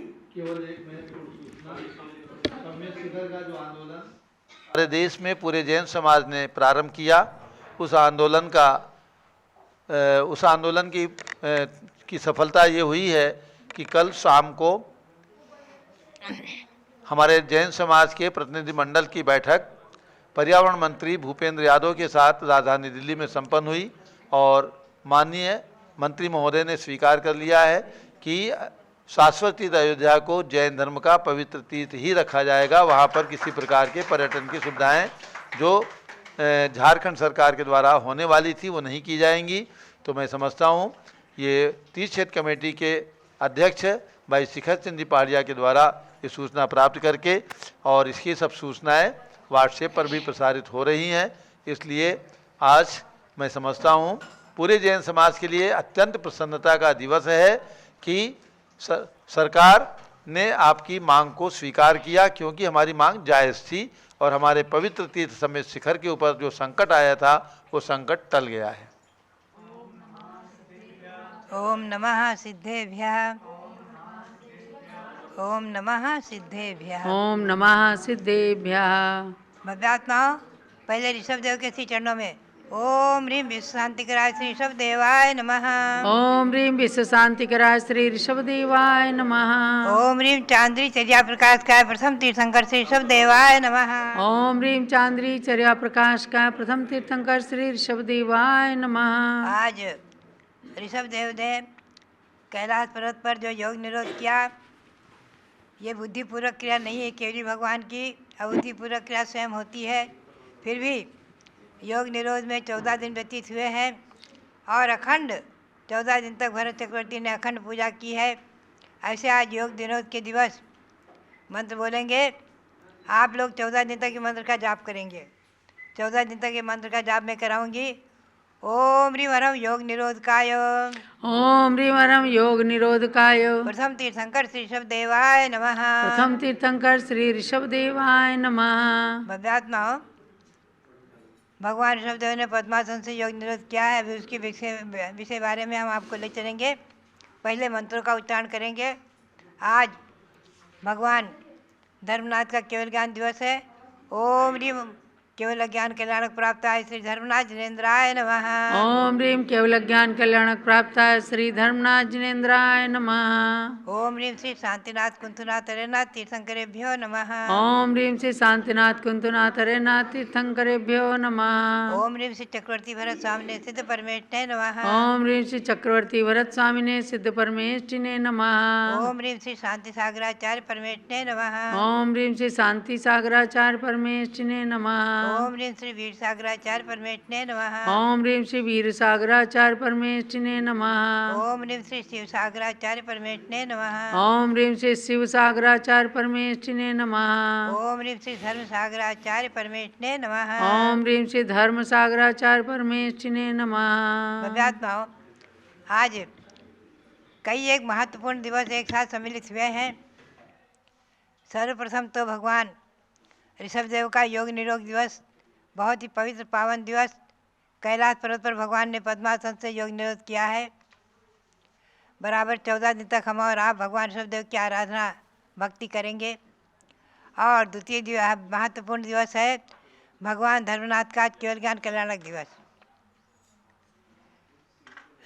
हमारे देश में पूरे जैन समाज ने प्रारंभ किया, उस आंदोलन की सफलता ये हुई है कि कल शाम को हमारे जैन समाज के प्रतिनिधिमंडल की बैठक पर्यावरण मंत्री भूपेंद्र यादव के साथ राजधानी दिल्ली में संपन्न हुई, और माननीय मंत्री महोदय ने स्वीकार कर लिया है कि शाश्वत तीर्थ अयोध्या को जैन धर्म का पवित्र तीर्थ ही रखा जाएगा। वहाँ पर किसी प्रकार के पर्यटन की सुविधाएं जो झारखंड सरकार के द्वारा होने वाली थी वो नहीं की जाएंगी। तो मैं समझता हूँ ये तीर्थ क्षेत्र कमेटी के अध्यक्ष भाई शिखर चंद जी पहाड़िया के द्वारा ये सूचना प्राप्त करके, और इसकी सब सूचनाएं व्हाट्सएप पर भी प्रसारित हो रही हैं। इसलिए आज मैं समझता हूँ पूरे जैन समाज के लिए अत्यंत प्रसन्नता का दिवस है कि सरकार ने आपकी मांग को स्वीकार किया, क्योंकि हमारी मांग जायज़ थी और हमारे पवित्र तीर्थ समेत शिखर के ऊपर जो संकट आया था वो संकट टल गया है। ओम नमः सिद्धेभ्यः। ओम नमः सिद्धेभ्यः। ओम नमः सिद्धेभ्यः। भव्यात्माओं, पहले ऋषभदेव के श्री चरणों में ओम ह्रीं विश्व शांतिकराय श्री ऋषभदेवाय नमः। ओम ह्रीं विश्व शांतिकराय श्री ऋषभदेवाय नमः। ओम ह्रीं चांद्री चर्या प्रकाश का प्रथम तीर्थंकर श्री ऋषभदेवाय नमः। ओम ह्रीं चांद्री चर्या प्रकाश का प्रथम तीर्थंकर श्री ऋषभदेवाय नमः। आज ऋषभदेव ने कैलाश पर्वत पर जो योग निरोध किया, ये बुद्धिपूर्वक क्रिया नहीं है, केवली भगवान की अबुद्धिपूर्वक क्रिया स्वयं होती है। फिर भी योग निरोध में 14 दिन व्यतीत हुए हैं और अखंड 14 दिन तक भरत चक्रवर्ती ने अखंड पूजा की है। ऐसे आज योग निरोध के दिवस मंत्र बोलेंगे। आप लोग 14 दिन तक ये मंत्र का जाप करेंगे। 14 दिन तक ये मंत्र का जाप मैं कराऊंगी। ओम ह्रीं वरम योग निरोधकाय। ओम ह्रीं वरम योग निरोधकाय। प्रथम तीर्थंकर श्री ऋषभदेवाय नमः। प्रथम तीर्थंकर श्री ऋषभदेवाय नमः। भव्यात्माओं, भगवान ऋषभदेव ने पद्मासन से योग निरोध किया है। अभी उसके विषय बारे में हम आपको ले चलेंगे। पहले मंत्रों का उच्चारण करेंगे। आज भगवान धर्मनाथ का केवल ज्ञान दिवस है। ओम ह्रीं केवल ज्ञान कल्याणक प्राप्त है श्री धर्मनाथ जिनेन्द्राय नमः। ओम ह्रीं केवल ज्ञान कल्याणक प्राप्त है श्री धर्मनाथ जिनेन्द्राय नमः। ओम ह्रीं श्री शांतिनाथ कुंतुनाथ हरेनाथ तीर्थंकरेभ्यो नमः। ओम ह्रीं श्री शांतिनाथ कुंतुनाथ हरेनाथ तीर्थंकरेभ्यो नमः। ओम ह्रीं श्री चक्रवर्ती भरत स्वामिने सिद्ध परमेष्ठिने नमः। ओम ह्रीं श्री चक्रवर्ती भरत स्वामिने सिद्ध परमेष्ठिने नमः। ओम ह्रीं श्री शांति सागराचार्य परमेष्ठिने नमः। ओम ह्रीं श्री शांति सागराचार्य परमेष्ठिने नमः। ओम ह्रीं श्री वीर सागराचार्य परमेष्ठिने नमः। ओम ह्रीं श्री वीर सागराचार्य परमेष्ठिने नमः। ओम ह्रीं श्री शिव सागराचार्य परमेष्ठिने नमः। ओम ह्रीं श्री शिव सागराचार्य परमेष्ठिने नमः। ओम ह्रीं श्री धर्म सागराचार्य परमेष्ठिने नमः। ओम ह्रीं श्री धर्म सागराचार्य परमेष्ठिने नमः। भव्यात्माओं, आज कई एक महत्वपूर्ण दिवस एक साथ सम्मिलित हुए हैं। सर्वप्रथम तो भगवान ऋषभदेव का योग निरोध दिवस, बहुत ही पवित्र पावन दिवस। कैलाश पर्वत पर भगवान ने पद्मासन से योग निरोध किया है। बराबर 14 दिन तक हम और आप भगवान ऋषभदेव की आराधना भक्ति करेंगे। और द्वितीय महत्वपूर्ण दिवस है भगवान धर्मनाथ का केवल ज्ञान कल्याणक दिवस।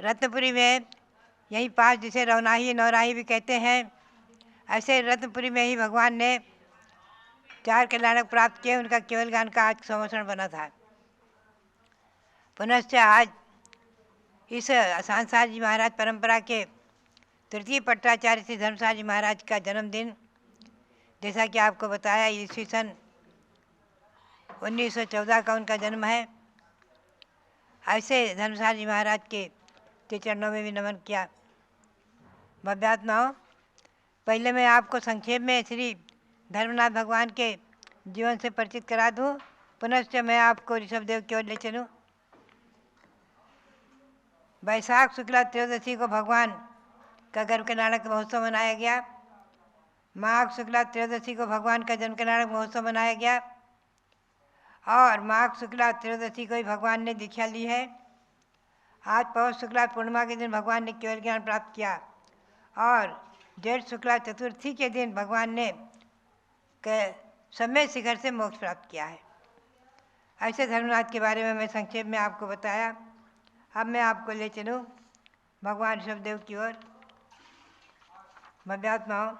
रत्नपुरी में यही 5 जिसे रवनाही नौराही भी कहते हैं, ऐसे रत्नपुरी में ही भगवान ने 4 कल्याणक प्राप्त किए। उनका केवल ज्ञान का आज संवत्सरण बना था। पुनश्च आज इस सांसार जी महाराज परंपरा के तृतीय पट्टाचार्य श्री धर्मशाला जी महाराज का जन्मदिन, जैसा कि आपको बताया, ईस्वी सन 1914 का उनका जन्म है। ऐसे धर्मशाला जी महाराज के चरणों में भी नमन किया। भव्यात्माओं, पहले मैं आपको संक्षेप में श्री धर्मनाथ भगवान के जीवन से परिचित करा दूं, पुनश्च मैं आपको ऋषभदेव की ओर ले चलूँ। वैशाख शुक्ला त्रयोदशी को भगवान का गर्भ कल्याणक महोत्सव मनाया गया। माघ शुक्ला त्रयोदशी को भगवान का जन्म कल्याणक महोत्सव मनाया गया और माघ शुक्ला त्रयोदशी को ही भगवान ने दीक्षा ली है। आज पौष शुक्ला पूर्णिमा के दिन भगवान ने केवल ज्ञान प्राप्त किया और जेठ शुक्ला चतुर्थी के दिन भगवान ने समय शिखर से मोक्ष प्राप्त किया है। ऐसे धर्मनाथ के बारे में मैं संक्षेप में आपको बताया। अब मैं आपको ले चलूँ भगवान ऋषभदेव की ओर। भव्यात्माओं,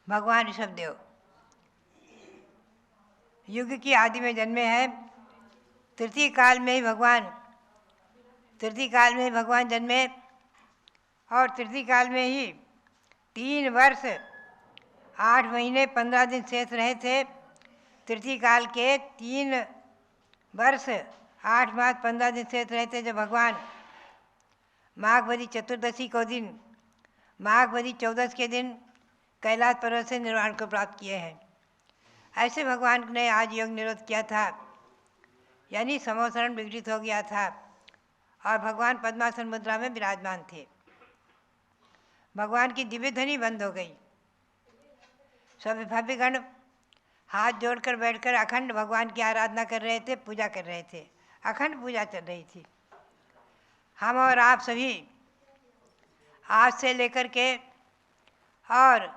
भगवान ऋषभदेव युग की आदि में जन्मे हैं। तृतीय काल में ही भगवान जन्मे और तृतीय काल में ही 3 वर्ष 8 महीने 15 दिन शेष रहे थे। तृतीय काल के 3 वर्ष 8 मास 15 दिन शेष रहे थे जब भगवान माघवदी चतुर्दशी को दिन, माघवदी 14 के दिन कैलाश पर्वत से निर्वाण को प्राप्त किए हैं। ऐसे भगवान ने आज योग निरोध किया था, यानी समोसरण विघटित हो गया था और भगवान पद्मासन मुद्रा में विराजमान थे। भगवान की दिव्य ध्वनि बंद हो गई। सब भव्यगण हाथ जोड़कर बैठकर अखंड भगवान की आराधना कर रहे थे, पूजा कर रहे थे। अखंड पूजा चल रही थी। हम और आप सभी आज से लेकर के और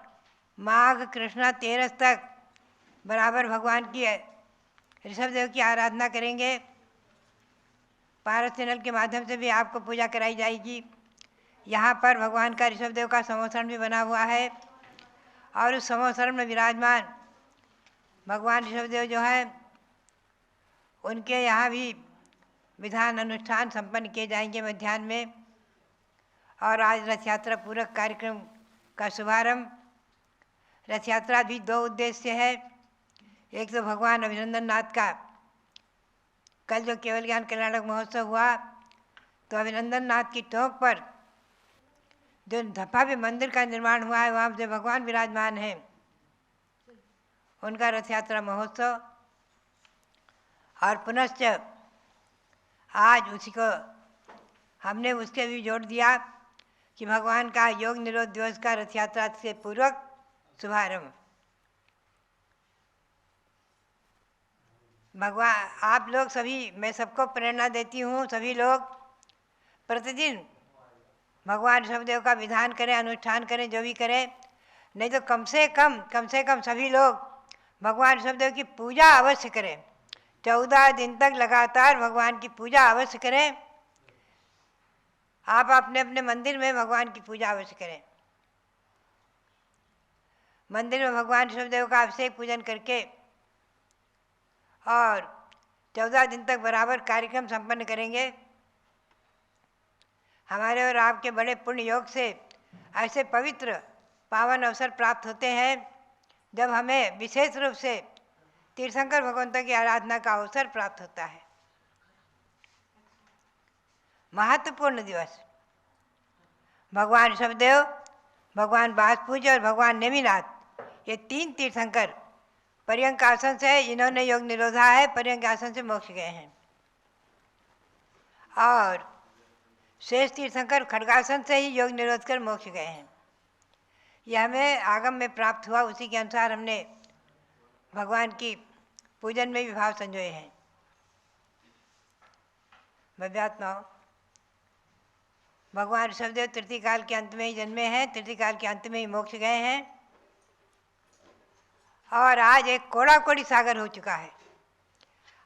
माघ कृष्णा 13 तक बराबर भगवान की ऋषभदेव की आराधना करेंगे। पारस चैनल के माध्यम से भी आपको पूजा कराई जाएगी। यहाँ पर भगवान का ऋषभदेव का समोसरण भी बना हुआ है और उस समोसरण में विराजमान भगवान ऋषभदेव जो है उनके यहाँ भी विधान अनुष्ठान संपन्न किए जाएंगे मध्याह्न में। और आज रथ यात्रा पूरक कार्यक्रम का शुभारंभ। रथ यात्रा भी 2 उद्देश्य है। एक तो भगवान अभिनंदन नाथ का कल जो केवल ज्ञान कल्याणक महोत्सव हुआ, तो अभिनंदन नाथ की टोक पर जो भव्य मंदिर का निर्माण हुआ है, वहाँ जो भगवान विराजमान हैं, उनका रथ यात्रा महोत्सव। और पुनश्च आज उसी को हमने उसके भी जोड़ दिया कि भगवान का योग निरोध दिवस का रथ यात्रा से पूर्वक शुभारंभ। भगवान आप लोग सभी, मैं सबको प्रेरणा देती हूँ, सभी लोग प्रतिदिन भगवान ऋषभदेव का विधान करें, अनुष्ठान करें, जो भी करें। नहीं तो कम से कम सभी लोग भगवान ऋषभदेव की पूजा अवश्य करें। 14 दिन तक लगातार भगवान की पूजा अवश्य करें। आप अपने अपने मंदिर में भगवान की पूजा अवश्य करें। मंदिर में भगवान ऋषभदेव का अभिषेक पूजन करके और 14 दिन तक बराबर कार्यक्रम संपन्न करेंगे। हमारे और आपके बड़े पुण्य योग से ऐसे पवित्र पावन अवसर प्राप्त होते हैं जब हमें विशेष रूप से तीर्थंकर भगवंतों की आराधना का अवसर प्राप्त होता है। महत्वपूर्ण दिवस भगवान ऋषभदेव, भगवान बासपूज्य और भगवान नेमिनाथ, ये 3 तीर्थंकर पर्यंक आसन से इन्होंने योग निरोधा है, पर्यंक आसन से मोक्ष गए हैं। और शेष तीर्थंकर खड्गासन से ही योग निरोध कर मोक्ष गए हैं। यह हमें आगम में प्राप्त हुआ, उसी के अनुसार हमने भगवान की पूजन में भी भाव संजोए हैं। भव्यात्माओं, भगवान ऋषभदेव तृतीय काल के अंत में ही जन्मे हैं, तृतीय काल के अंत में ही मोक्ष गए हैं और आज एक कोड़ा कोड़ी सागर हो चुका है।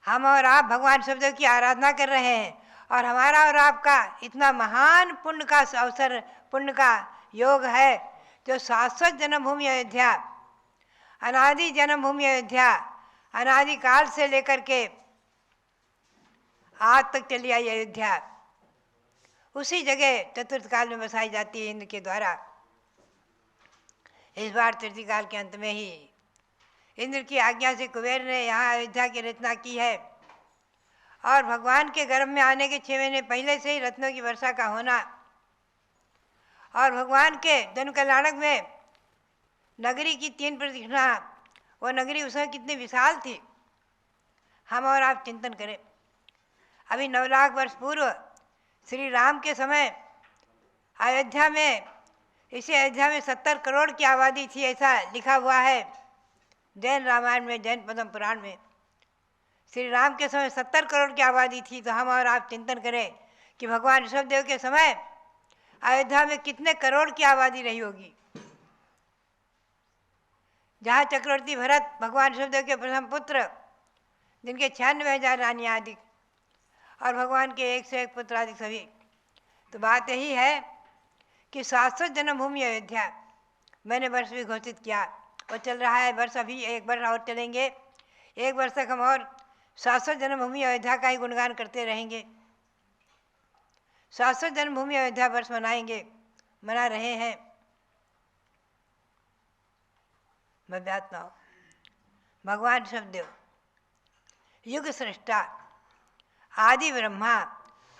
हम और आप भगवान ऋषभदेव की आराधना कर रहे हैं और हमारा और आपका इतना महान पुण्य का अवसर, पुण्य का योग है जो शाश्वत जन्मभूमि अयोध्या, अनादि जन्मभूमि अयोध्या, अनादि काल से लेकर के आज तक चली आई अयोध्या, उसी जगह चतुर्थ काल में बसाई जाती है इंद्र के द्वारा। इस बार तृतीय काल के अंत में ही इंद्र की आज्ञा से कुबेर ने यहाँ अयोध्या की रचना की है और भगवान के गर्भ में आने के 6 महीने पहले से ही रत्नों की वर्षा का होना और भगवान के जन्म कल्याणक में नगरी की 3 प्रदक्षिणा, वो नगरी उस समय कितनी विशाल थी, हम और आप चिंतन करें। अभी 9 लाख वर्ष पूर्व श्री राम के समय अयोध्या में, इसी अयोध्या में 70 करोड़ की आबादी थी, ऐसा लिखा हुआ है जैन रामायण में, जैन पद्म पुराण में। श्री राम के समय 70 करोड़ की आबादी थी, तो हम और आप चिंतन करें कि भगवान ऋषभदेव के समय अयोध्या में कितने करोड़ की आबादी रही होगी। जहाँ चक्रवर्ती भरत भगवान ऋषभदेव के प्रथम पुत्र, जिनके 96,000 रानियाँ अधिक और भगवान के 1 से 1 पुत्र आदि सभी। तो बात यही है कि 700 जन्मभूमि अयोध्या मैंने वर्ष भी घोषित किया, वो चल रहा है वर्ष, अभी 1 वर्ष और चलेंगे, 1 वर्ष तक हम और 700 जन्मभूमि अयोध्या का ही गुणगान करते रहेंगे। 700 जन्मभूमि अयोध्या वर्ष मनाएंगे, मना रहे हैं। मध्यात्म हो भगवान ऋषभदेव युग सृष्टा, आदि ब्रह्मा,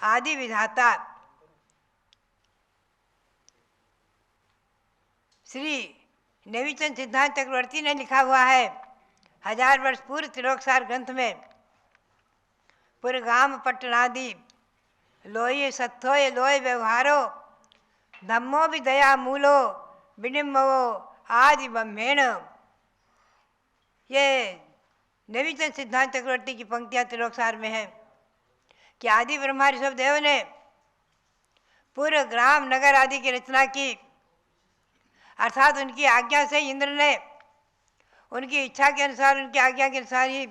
आदि विधाता, श्री नेमिचंद सिद्धांत चक्रवर्ती ने लिखा हुआ है 1000 वर्ष पूर्व त्रिलोकसार ग्रंथ में, पुरगाम पट्टनादि लोये सत्थोय लोय व्यवहारो धम्मो भी दया मूलो विनिम्बवो आदि ब्रह्मेण। ये नेमिचंद सिद्धांत चक्रवर्ती की पंक्तियाँ त्रिलोकसार में है कि आदि ब्रह्मा ऋषभदेव ने पूर्व ग्राम नगर आदि की रचना की, अर्थात उनकी आज्ञा से इंद्र ने उनकी इच्छा के अनुसार, उनकी आज्ञा के अनुसार ही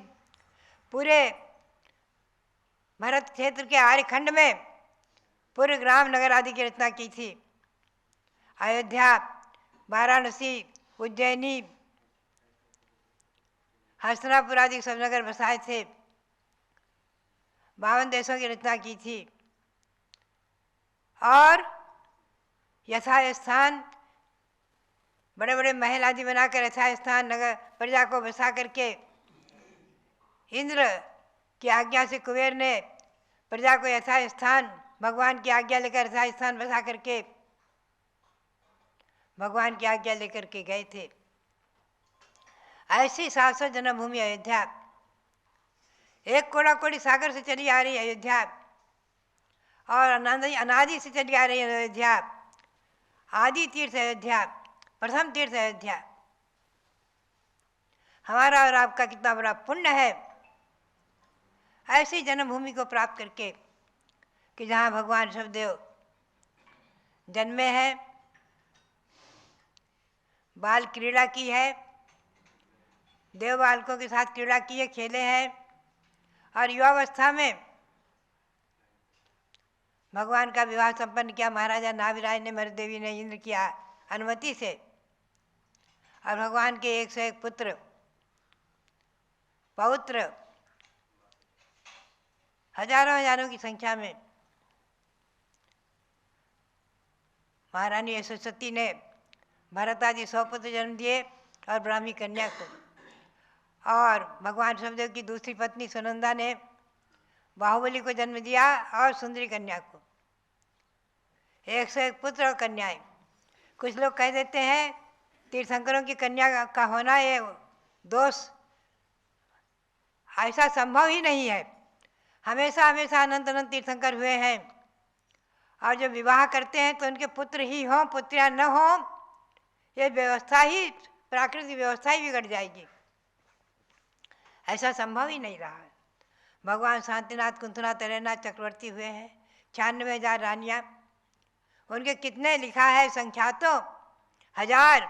पूरे भरत क्षेत्र के आर्यखंड में पूर्व ग्राम नगर आदि की रचना की थी। अयोध्या, वाराणसी, उज्जैनी, हस्तिनापुर आदि सब नगर बसाए थे, 52 देशों की रचना की थी और यथास्थान बड़े बड़े महल आदि बनाकर यथास्थान नगर प्रजा को बसा करके इंद्र की आज्ञा से कुबेर ने प्रजा को यथास्थान, भगवान की आज्ञा लेकर यथास्थान बसा करके भगवान की आज्ञा लेकर के गए थे। ऐसी 700 जन्मभूमि अयोध्या, एक कोड़ा कोड़ी सागर से चली आ रही अयोध्या और अनादि से चली आ रही अयोध्या, आदि तीर्थ अयोध्या, प्रथम तीर्थ अयोध्या। हमारा और आपका कितना बड़ा पुण्य है ऐसी जन्मभूमि को प्राप्त करके कि जहाँ भगवान ऋषभदेव जन्मे हैं, बाल क्रीड़ा की है, देव बालकों के साथ क्रीड़ा की है, खेले हैं और युवावस्था में भगवान का विवाह संपन्न किया महाराजा नाभिराज ने, मरुदेवी ने इंद्र की अनुमति से और भगवान के 1 से 1 पुत्र पौत्र हजारों हजारों की संख्या में। महारानी यशोसती ने भरत आदि 100 पुत्र जन्म दिए और ब्राह्मी कन्या को, और भगवान ऋषभदेव की दूसरी पत्नी सुनंदा ने बाहुबली को जन्म दिया और सुंदरी कन्या को। 1 से 1 पुत्र और कन्याएं। कुछ लोग कह देते हैं तीर्थंकरों की कन्या का होना ये दोष, ऐसा संभव ही नहीं है। हमेशा हमेशा अनंत अनंत तीर्थंकर हुए हैं और जो विवाह करते हैं तो उनके पुत्र ही हों, पुत्रियां न हों, ये व्यवस्था ही, प्राकृतिक व्यवस्था ही बिगड़ जाएगी। ऐसा संभव ही नहीं रहा। भगवान शांतिनाथ, कुंथनाथ, अरेनाथ चक्रवर्ती हुए हैं, 96,000 रानियाँ, उनके कितने लिखा है संख्यातों हजार,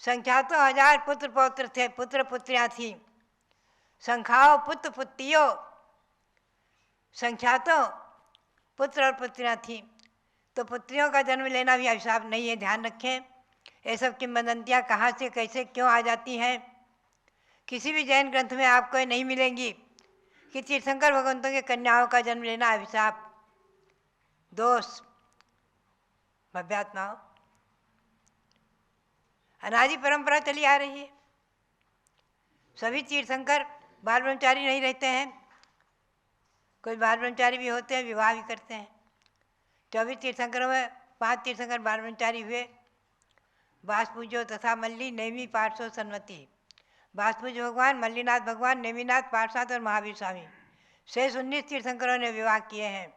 संख्यातों हजार पुत्र पौत्र थे, पुत्र पुत्रियाँ थीं। संख्याओं पुत्र पुत्रियों, संख्यातों पुत्र और पुत्रियाँ थीं। तो पुत्रियों का जन्म लेना भी अभिशाप नहीं है, ध्यान रखें। ये सब किंवदंतियाँ कहाँ से कैसे क्यों आ जाती हैं, किसी भी जैन ग्रंथ में आपको ये नहीं मिलेंगी कि तीर्थंकर भगवंतों के कन्याओं का जन्म लेना अभिशाप, दोष, भव्यात्माओं, अनादि परंपरा चली आ रही है। सभी तीर्थंकर बाल ब्रह्मचारी नहीं रहते हैं, कुछ बाल ब्रह्मचारी भी होते हैं, विवाह भी करते हैं। 24 तीर्थंकरों में 5 तीर्थंकर बाल ब्रह्मचारी हुए, वासपूज्यो तथा मल्ली, नेमी, पार्श्व, सन्मति। वासपूज्य भगवान, मल्लीनाथ भगवान, नेमीनाथ, पार्षद और महावीर स्वामी, शेष 19 तीर्थंकरों ने विवाह किए हैं।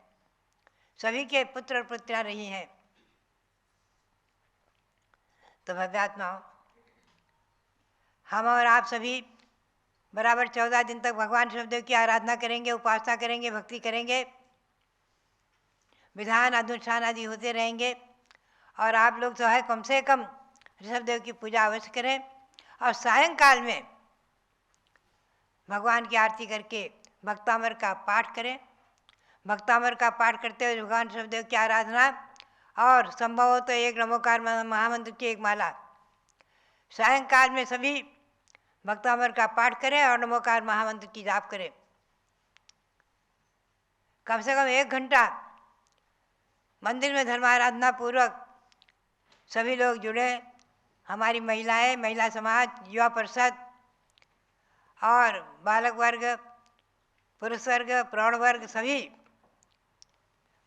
सभी के पुत्र और पुत्रियां रही हैं। तो भव्यात्माओं, हम और आप सभी बराबर 14 दिन तक भगवान शिवदेव की आराधना करेंगे, उपासना करेंगे, भक्ति करेंगे, विधान अनुष्ठान आदि होते रहेंगे। और आप लोग जो है कम से कम ऋषभदेव की पूजा अवश्य करें और सायंकाल में भगवान की आरती करके भक्तामर का पाठ करें। भक्तामर का पाठ करते हुए भगवान ऋषभदेव की आराधना और संभव हो तो एक नमोकार महामंत्र की एक माला सायंकाल में सभी भक्तामर का पाठ करें और नमोकार महामंत्र की जाप करें। कम से कम 1 घंटा मंदिर में धर्माराधना पूर्वक सभी लोग जुड़े। हमारी महिलाएं, महिला समाज, युवा परिषद और बालक वर्ग, पुरुष वर्ग, प्रौढ़ वर्ग सभी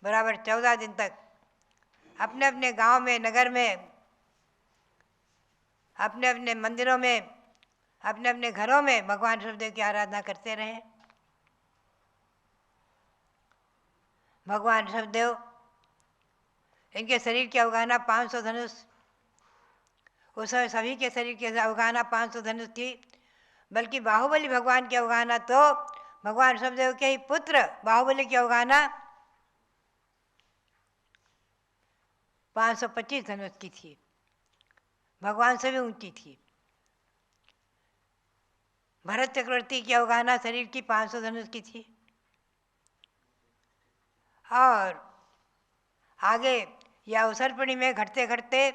बराबर 14 दिन तक अपने अपने गांव में, नगर में, अपने अपने मंदिरों में, अपने अपने घरों में भगवान ऋषभदेव की आराधना करते रहें। भगवान ऋषभदेव, इनके शरीर की अवगाहना 500 धनुष, उस समय सभी के शरीर की अवगाहना 500 धनुष थी, बल्कि बाहुबली भगवान की अवगाहना तो भगवान ऋषभदेव के ही पुत्र बाहुबली की अवगाहना 525 धनुष की थी, भगवान से भी ऊंची थी। भरत चक्रवर्ती की अवगाहना शरीर की 500 धनुष की थी। और आगे यह अवसरपणी में घटते घटते,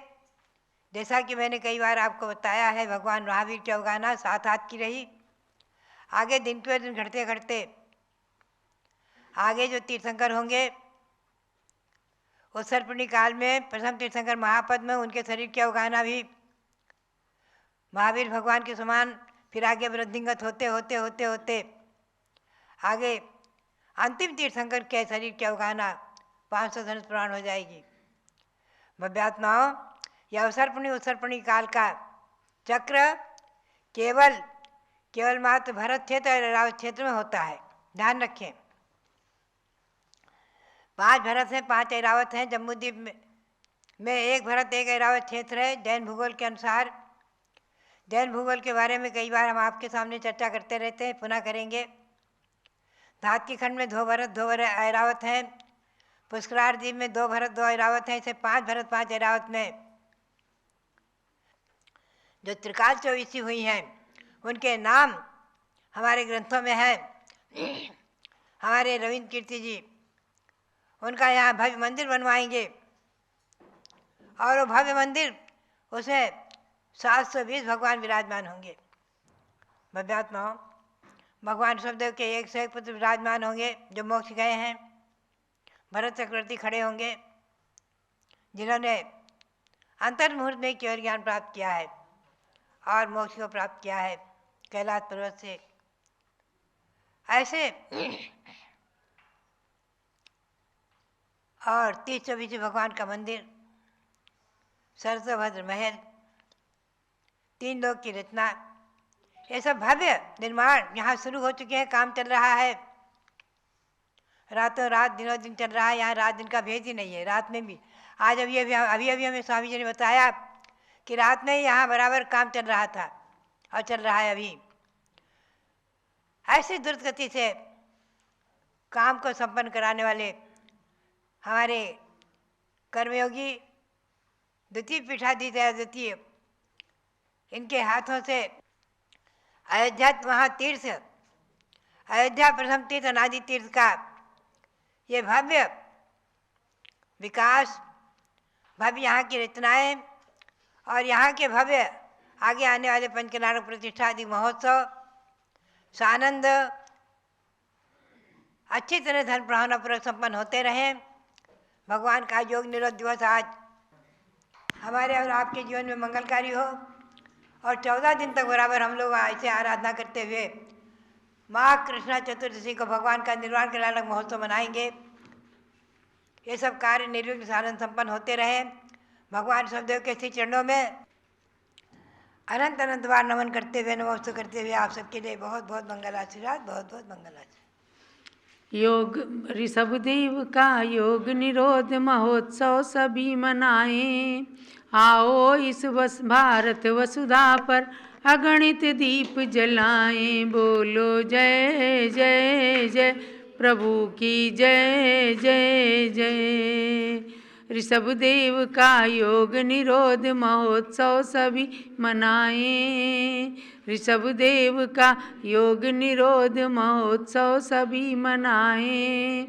जैसा कि मैंने कई बार आपको बताया है, भगवान महावीर की अवगाहना 7 हाथ की रही। आगे दिन पे दिन घटते घटते आगे जो तीर्थंकर होंगे, उत्सर्पणी काल में प्रथम तीर्थंकर महापद में उनके शरीर की अवगाहना भी महावीर भगवान के समान, फिर आगे वृद्धिंगत होते होते होते होते आगे अंतिम तीर्थंकर के शरीर की अवगाहना 500 धनुष प्रमाण हो जाएगी। भव्यात्माओं, यह अवसर्पणी उत्सर्पणी काल का चक्र केवल मात्र भरत क्षेत्र और ऐरावत क्षेत्र में होता है। ध्यान रखें, 5 भरत हैं, 5 ऐरावत हैं। जम्बूद्वीप में 1 भरत 1 ऐरावत क्षेत्र है जैन भूगोल के अनुसार। जैन भूगोल के बारे में कई बार हम आपके सामने चर्चा करते रहते हैं, पुनः करेंगे। धातकी खंड में 2 भरत 2 ऐरावत हैं। पुष्करार द्वीप में 2 भरत 2 ऐरावत हैं। इसे 5 भरत 5 ऐरावत में जो त्रिकाल चौबीसी हुई हैं उनके नाम हमारे ग्रंथों में है। हमारे रविंद्र कीर्ति जी उनका यहाँ भव्य मंदिर बनवाएंगे और वो भव्य मंदिर, उसमें 720 भगवान विराजमान होंगे। भव्यात्माओं, भगवान ऋषभदेव के 1 से 1 पुत्र विराजमान होंगे जो मोक्ष गए हैं। भरत चक्रवर्ती खड़े होंगे जिन्होंने अंतर्मुहूर्त में केवल ज्ञान प्राप्त किया है और मोक्ष को प्राप्त किया है कैलाश पर्वत से। ऐसे और 30-24 भगवान का मंदिर, सरसोभद्र महल, 3 लोक की रचना, ये सब भव्य निर्माण यहाँ शुरू हो चुके हैं। काम चल रहा है, रातों रात दिनों दिन चल रहा है। यहाँ रात दिन का भेद ही नहीं है। रात में भी आज अभी हमें स्वामी जी ने बताया कि रात में ही यहाँ बराबर काम चल रहा था और चल रहा है अभी। ऐसी द्रुत गति से काम को संपन्न कराने वाले हमारे कर्मयोगी द्वितीय पीठाधीश द्वितीय, इनके हाथों से अयोध्या महातीर्थ, अयोध्या प्रथम तीर्थ अनादि तीर्थ का ये भव्य विकास, भव्य यहाँ की रचनाएं और यहाँ के भव्य आगे आने वाले पंचनारक प्रतिष्ठा आदि महोत्सव सानंद अच्छी तरह धर्म प्रभावनापूर्वक संपन्न होते रहें। भगवान का योग निरोध दिवस आज हमारे और आपके जीवन में मंगलकारी हो। और 14 दिन तक बराबर हम लोग ऐसे आराधना करते हुए माँ कृष्णा चतुर्दशी को भगवान का निर्वाण कल्याणक महोत्सव मनाएंगे। ये सब कार्य निर्विघ्न साधन संपन्न होते रहे। भगवान सबदेव के श्री चरणों में अनंत अनंत बार नमन करते हुए नमस्ते करते हुए आप सबके लिए बहुत बहुत मंगल आशीर्वाद, बहुत बहुत मंगल आशीर्वाद। योग ऋषभदेव का योग निरोध महोत्सव सभी मनाएं। आओ इस भारत वसुधा पर अगणित दीप जलाएं। बोलो जय जय जय प्रभु की जय जय जय। ऋषभदेव का योग निरोध महोत्सव सभी मनाएं। ऋषभदेव का योग निरोध महोत्सव सभी मनाएं।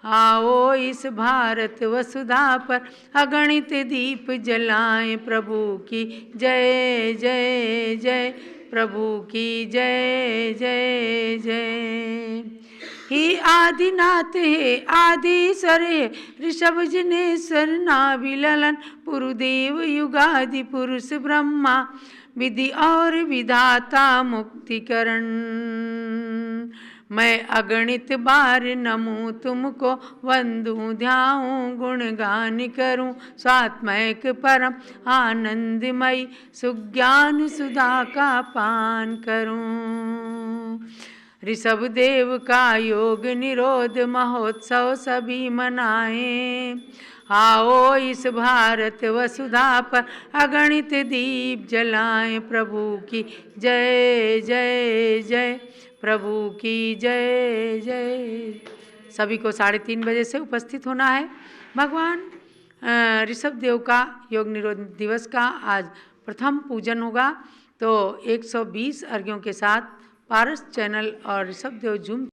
आओ इस भारत वसुधा पर अगणित दीप जलाएं। प्रभु की जय जय जय प्रभु की जय जय जय। हे आदिनाथ हे आदिश्वर हे ऋषभ जनेश्वर नाभिललन पुरुदेव युगादि पुरुष ब्रह्मा विधि और विधाता मुक्तिकरण। मैं अगणित बार नमूं तुमको वंदूं ध्याऊं गुणगान करूं स्वात्मैक परम आनंदमयी सुज्ञान सुधा का पान करूं। ऋषभदेव का योग निरोध महोत्सव सभी मनाएं। आओ इस भारत वसुधा पर अगणित दीप जलाएं। प्रभु की जय जय जय प्रभु की जय जय। सभी को 3:30 बजे से उपस्थित होना है। भगवान ऋषभदेव का योग निरोध दिवस का आज प्रथम पूजन होगा। तो 120 अर्घ्यों के साथ पारस चैनल और ऋषभदेव जूम